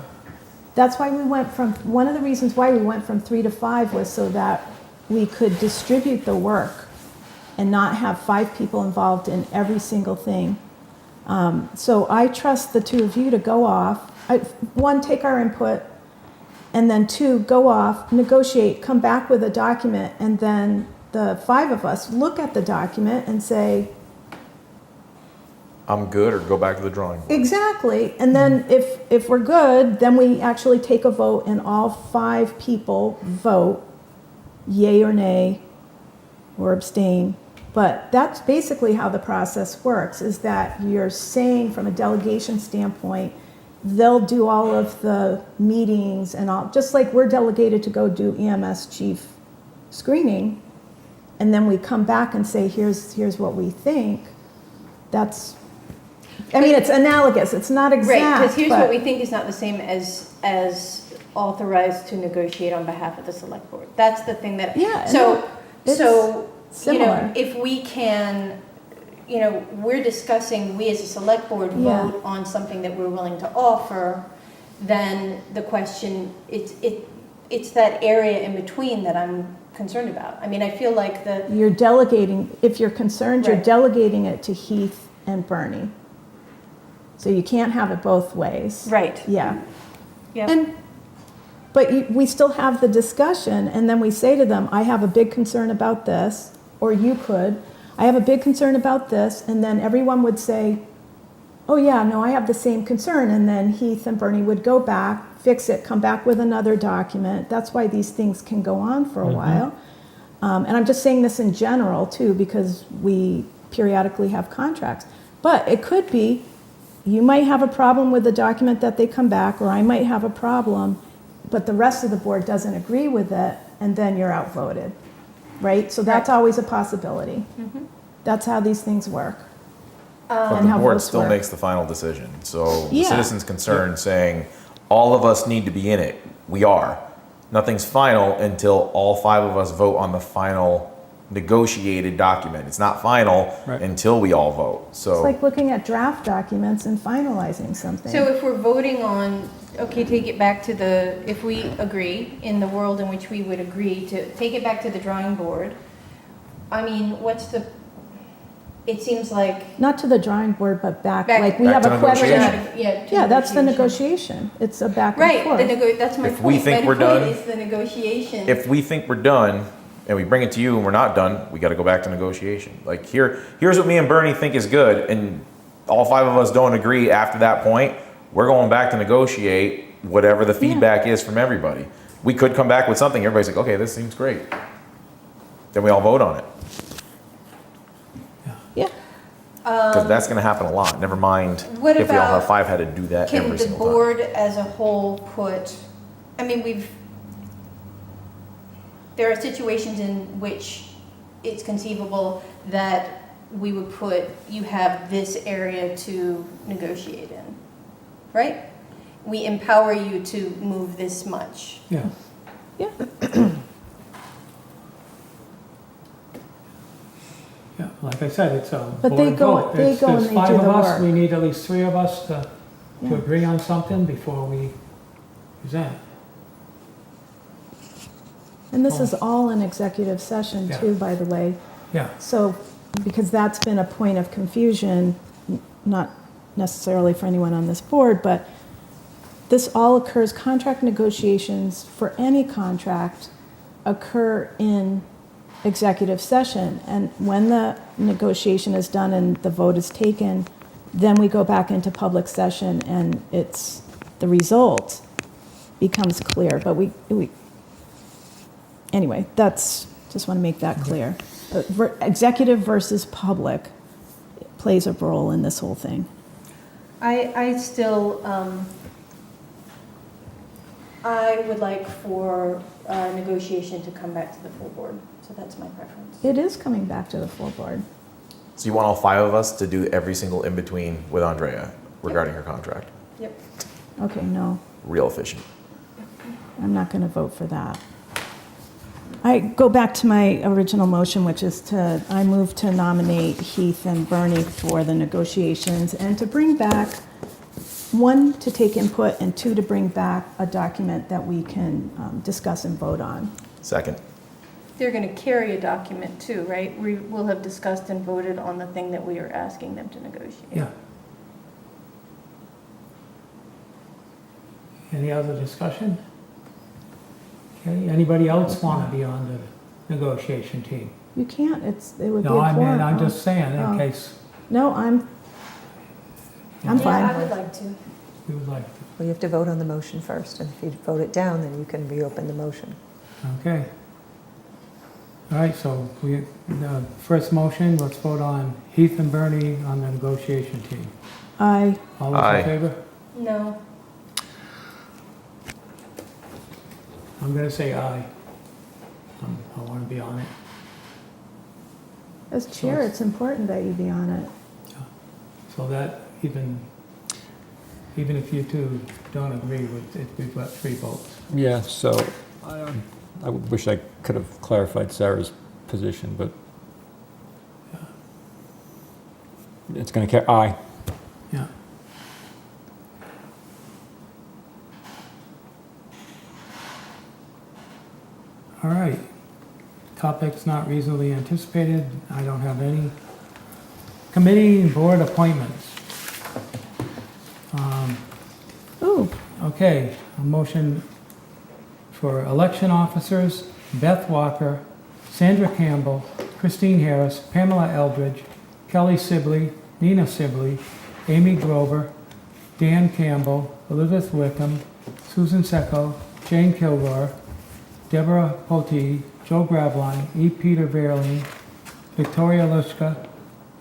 that's why we went from, one of the reasons why we went from 3 to 5 was so that we could distribute the work and not have 5 people involved in every single thing. So I trust the two of you to go off, one, take our input, and then 2, go off, negotiate, come back with a document, and then the 5 of us look at the document and say, I'm good, or go back to the drawing board. exactly. And then if we're good, then we actually take a vote and all 5 people vote yay or nay or abstain. But that's basically how the process works, is that you're saying from a delegation standpoint, they'll do all of the meetings and all, just like we're delegated to go do EMS chief screening, and then we come back and say, here's what we think. That's, I mean, it's analogous, it's not exact. Right, because here's but- what we think is not the same as authorized to negotiate on behalf of the select board. That's the thing that, Yeah, so, it's so, you know, similar. if we can, you know, we're discussing, we as a select board Yeah. vote on something that we're willing to offer, then the question, it's that area in between that I'm concerned about. I mean, I feel like You're delegating, if you're concerned, you're Right. delegating it to Heath and Bernie. So you can't have it both ways. right, Yeah. yeah. And, but we still have the discussion, and then we say to them, I have a big concern about this, or you could, I have a big concern about this, and then everyone would say, oh yeah, no, I have the same concern, and then Heath and Bernie would go back, fix it, come back with another document. That's why these things can go on for a while. And I'm just saying this in general too, because we periodically have contracts. But it could be, you might have a problem with the document that they come back, or I might have a problem, but the rest of the board doesn't agree with it, and then you're outvoted, right? So that's Right. always a possibility. That's how these things work. But and the how board votes still work. makes the final decision. So the Yeah. citizen's concern saying, all of us need to be in it. We are. Nothing's final until all 5 of us vote on the final negotiated document. It's not final Right. until we all vote. It's So like looking at draft documents and finalizing something. So if we're voting on, okay, take it back to the, if we agree, in the world in which we would agree to take it back to the drawing board, I mean, what's the, it seems like. Not to the drawing board, but back, like we Back have to a question. negotiation. Yeah, that's the negotiation. It's a back and Right, forth. that's my If point. we think My we're point done- is the negotiation. if we think we're done and we bring it to you and we're not done, we got to go back to negotiation. Like here's what me and Bernie think is good, and all 5 of us don't agree after that point, we're going back to negotiate whatever the feedback is from everybody. We could come back with something, everybody's like, okay, this seems great. Then we all vote on it. Yeah. Because that's going to happen a lot. Never mind What if we all about- have 5 had to do that Can every the single time. board as a whole put, I mean, there are situations in which it's conceivable that we would put, you have this area to negotiate in, right? We empower you to move this much. Yeah. Yeah. Yeah, like I said, it's a But they board go- vote. they It's- go and there's they 5 do of the us, work. we need at least 3 of us to Yeah. agree on something before we present. And this is all in executive session Yeah. too, by the way. Yeah, So, because that's been a point of confusion, not necessarily for anyone on this board, but this all occurs, contract negotiations for any contract occur in executive session. And when the negotiation is done and the vote is taken, then we go back into public session and it's, the result becomes clear. But anyway, just want to make that clear. Executive versus public plays a role in this whole thing. I still, I would like for negotiation to come back to the full board, so that's my preference. It is coming back to the full board. So you want all 5 of us to do every single in-between with Andrea regarding her contract? Yep. Okay, no, Real efficient. I'm not going to vote for that. I go back to my original motion, which is I move to nominate Heath and Bernie for the negotiations and to bring back, one, to take input, and two, to bring back a document that we can discuss and vote on. Second. They're going to carry a document too, right? We will have discussed and voted on the thing that we are asking them to negotiate. Yeah. Any other discussion? Okay, anybody else want to be on the negotiation team? You can't, it would be a No, I mean, quorum. I'm just saying in Oh. case No, I'm Yeah, fine. I would like to. you would like Well, you have to vote on the motion first, and if you vote it down, then you can reopen the motion. to. Okay. All right, so the first motion, let's vote on Heath and Bernie on the negotiation team. Aye. All those Aye. in favor? No. I'm going to say aye. I want to be on it. As chair, it's important that you be on it. So that even if you two don't agree with it, we've got 3 votes. Yeah, so I wish I could have clarified Sarah's position, but it's going to carry, aye. Yeah. All right. Topics not reasonably anticipated. I don't have any. Committee and board appointments. Ooh, Okay, a motion for election officers, Beth Walker, Sandra Campbell, Christine Harris, Pamela Eldridge, Kelly Sibley, Nina Sibley, Amy Grover, Dan Campbell, Elizabeth Wickham, Susan Secco, Jane Kilgore, Deborah Potee, Joe Gravline, E. Peter Verlin, Victoria Lushka,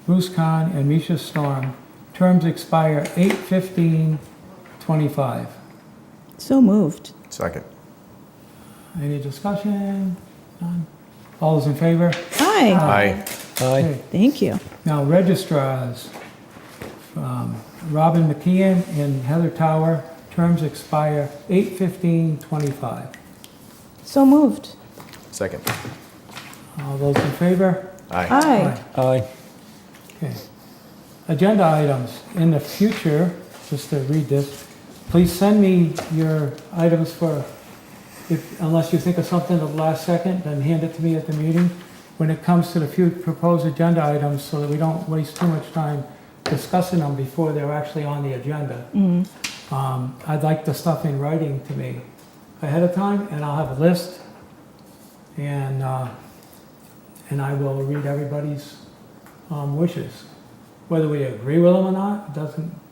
Bruce Kahn, and Misha Storm. Terms expire 8/15/25. so moved. Second. Any discussion? None? All those in favor? Aye. Aye. Aye. Okay. Thank you. Now registrars, Robin McKeon and Heather Tower. Terms expire 8/15/25. So moved. Second. All those in favor? Aye. Aye. Aye. Okay. Agenda items. In the future, just to read this, please send me your items unless you think of something at the last second, then hand it to me at the meeting. When it comes to the few proposed agenda items, so that we don't waste too much time discussing them before they're actually on the agenda. I'd like the stuff in writing to me ahead of time, and I'll have a list, and I will read everybody's wishes. Whether we agree with them or not,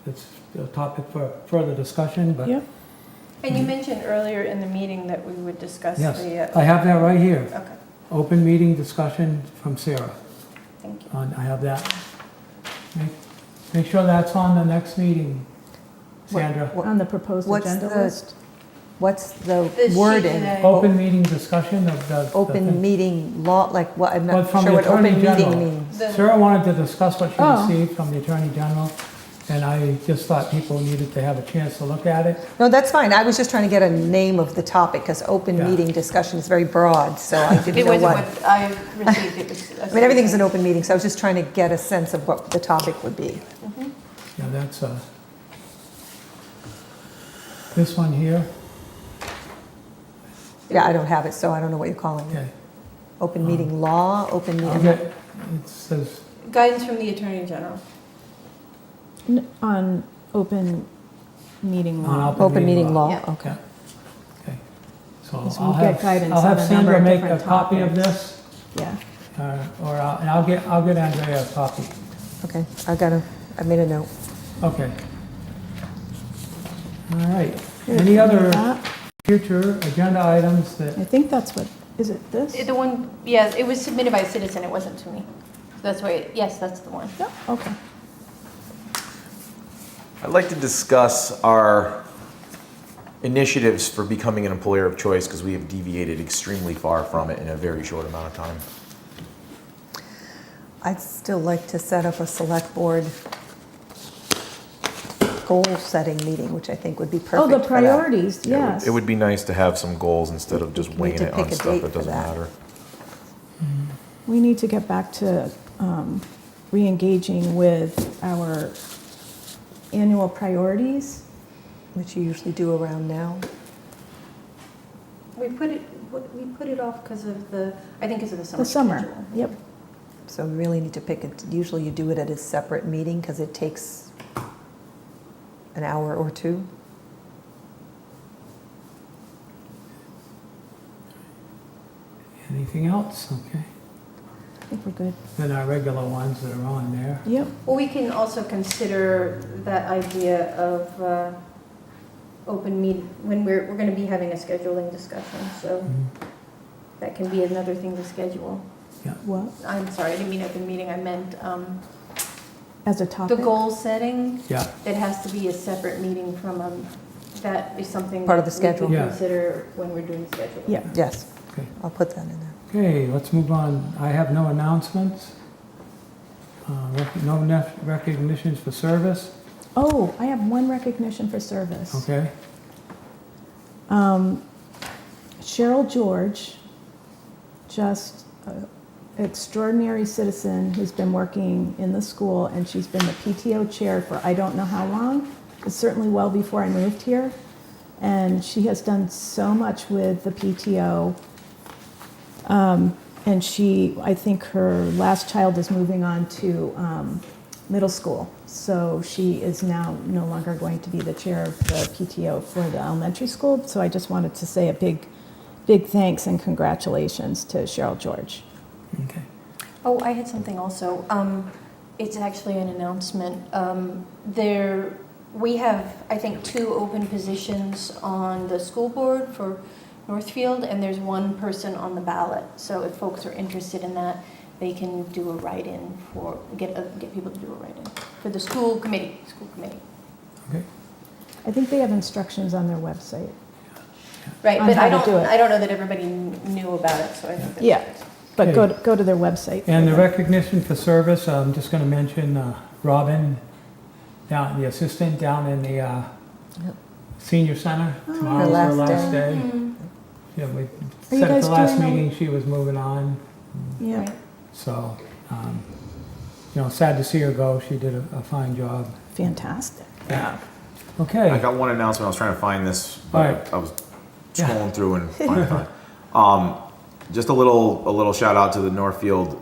it's a topic for further discussion, but Yep. And you mentioned earlier in the meeting that we would discuss yes, the... I have that right here. Okay, Open meeting discussion from Sarah. thank you. I have that. Make sure that's on the next meeting, Sandra. On the proposed What's agenda the- list. What's the The sheet wording? that I- Open meeting discussion of the Open thing. meeting law, like what, I'm Well, not from sure the what open Attorney meeting General. means. The- Sarah wanted to discuss what she Oh. received from the Attorney General, and I just thought people needed to have a chance to look at it. No, that's fine. I was just trying to get a name of the topic, because open Yeah. meeting discussion is very broad, so I didn't It know wasn't what. what I received, it was... I mean, everything's an open meeting, so I was just trying to get a sense of what the topic would be. Yeah, that's, this one here, Yeah, I don't have it, so I don't know what you're calling it. okay. Open meeting law, open I'll meeting. get, it says, Guidance from the Attorney General. On open meeting On law. Open meeting law, Yeah. okay. yeah. Okay. So Because I'll we get have guidance I'll on have a number Sandra of make a different copy of topics. this, Yeah. or I'll get Andrea a copy. Okay, I made a note. Okay. All right. Here, Any can you other read that? future agenda items that, I think that's what, is it this? The one, yeah, it was submitted by a citizen, it wasn't to me. So that's why, yes, that's the one. Yep, okay. I'd like to discuss our initiatives for becoming an employer of choice, because we have deviated extremely far from it in a very short amount of time. I'd still like to set up a select board goal-setting meeting, which I think would be perfect Oh, the for that. priorities, Yeah, yes. It would be nice to have some goals instead of just We need winging to it on pick a stuff date that for doesn't that. matter. We need to get back to re-engaging with our annual priorities. Which you usually do around now. We put it off because of I think because of the summer The summer, schedule. yep. So we really need to pick it, usually you do it at a separate meeting because it takes an hour or two. Anything else? Okay. I think we're good. Then our regular ones that are on there. Yep. Well, we can also consider that idea of open meet, when we're going to be having a scheduling discussion, so that can be another thing to schedule. What? I'm sorry, I didn't mean open meeting, I meant As a the topic? goal setting. Yeah. It has to be a separate meeting from, that is something. Part of the that schedule. We Yeah. can consider when we're doing scheduling. Yeah. Yes, Okay. I'll put that in there. Okay, let's move on. I have no announcements. No recognitions for service. Oh, I have one recognition for service. Okay. Cheryl George, just an extraordinary citizen who's been working in the school, and she's been the PTO chair for I don't know how long. It's certainly well before I moved here. And she has done so much with the PTO. And I think her last child is moving on to middle school. So she is now no longer going to be the chair of the PTO for the elementary school. So I just wanted to say a big thanks and congratulations to Cheryl George. Okay. Oh, I had something also. It's actually an announcement. We have, I think, 2 open positions on the school board for Northfield, and there's 1 person on the ballot. So if folks are interested in that, they can do a write-in get people to do a write-in for the school committee. Okay. I think they have instructions on their website. Right, On but how I to do it. don't know that everybody knew about it, so I think. Yeah, but Okay. go to their website. And the recognition for service, I'm just going to mention Robin, the assistant down in the senior center. Tomorrow's her last day. Yeah, we said at guys the last doing meeting she was moving on. Yeah. Right. So, sad to see her go. She did a fine job. Fantastic. Yeah. I Okay. got one announcement. I was trying to find this, All but right. I was Yeah. scrolling through and finding it. Just a little shout out to the Northfield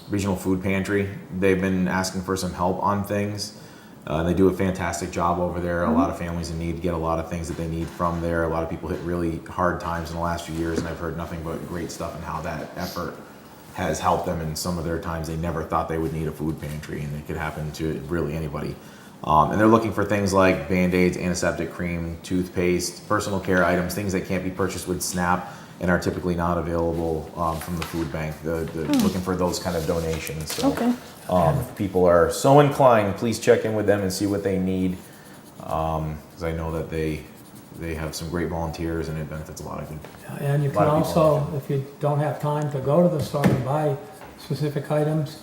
Regional Food Pantry. They've been asking for some help on things. They do a fantastic job over there. A lot of families in need get a lot of things that they need from there. A lot of people hit really hard times in the last few years, and I've heard nothing but great stuff and how that effort has helped them in some of their times they never thought they would need a food pantry, and it could happen to really anybody. And they're looking for things like Band-Aids, antiseptic cream, toothpaste, personal care items, things that can't be purchased with SNAP and are typically not available from the food bank. Looking for those kind of donations. So, Okay. if people are so inclined, please check in with them and see what they need. Because I know that they have some great volunteers and it benefits a lot of good. And you A can lot of people also, if you don't have time to go to the store and buy specific items,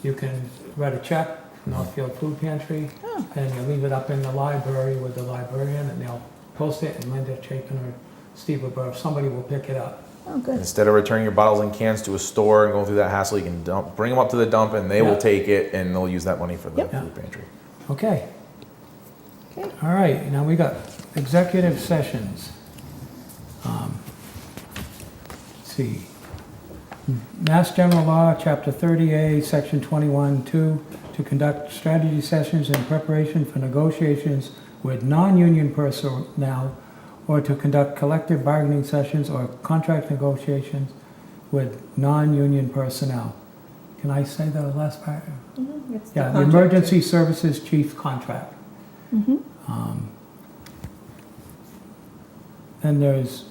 you can write a check, Northfield Food Pantry, and you leave it up in the library with the librarian, and they'll post it, and Linda Chapin or Steve or somebody will pick it up. Oh, good. Instead of returning your bottles and cans to a store and going through that hassle, you can bring them up to the dump and they will take it and they'll use that money for the food pantry. Okay. Okay. All right, now we got executive sessions. Let's see. Mass General Law, Chapter 30A, Section 21-2, to conduct strategy sessions in preparation for negotiations with non-union personnel or to conduct collective bargaining sessions or contract negotiations with non-union personnel. Can I say the last part? It's Yeah, the contract. Emergency Services Chief Contract. Then there's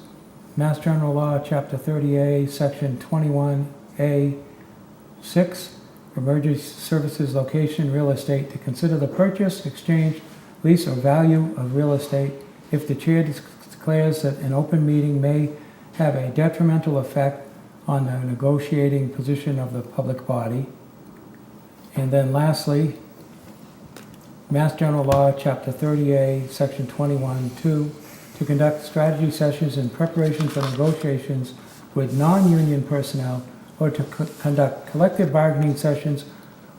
Mass General Law, Chapter 30A, Section 21A, 6, Emergency Services Location Real Estate, to consider the purchase, exchange, lease, or value of real estate if the chair declares that an open meeting may have a detrimental effect on the negotiating position of the public body. And then lastly, Mass General Law, Chapter 30A, Section 21(2), to conduct strategy sessions in preparation for negotiations with non-union personnel or to conduct collective bargaining sessions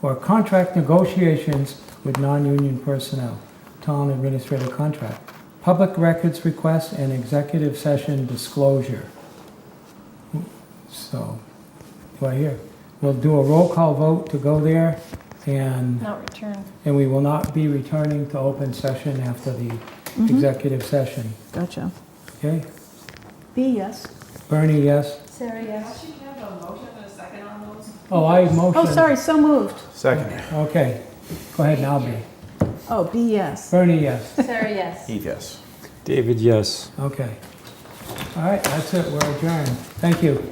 or contract negotiations with non-union personnel. Town administrative contract. Public records request and executive session disclosure. So, do I hear? We'll do a roll call vote to go there, and Not return. we will not be returning to open session after the executive session. Gotcha. Okay? B, yes. Bernie, yes? Sarah, yes? Oh, I motioned. Oh, sorry, so moved. Second. Okay. Go ahead now, B. Oh, B, yes. Bernie, yes. Sarah, yes. Heath, yes. David, yes. Okay. All right, that's it. We're adjourned. Thank you.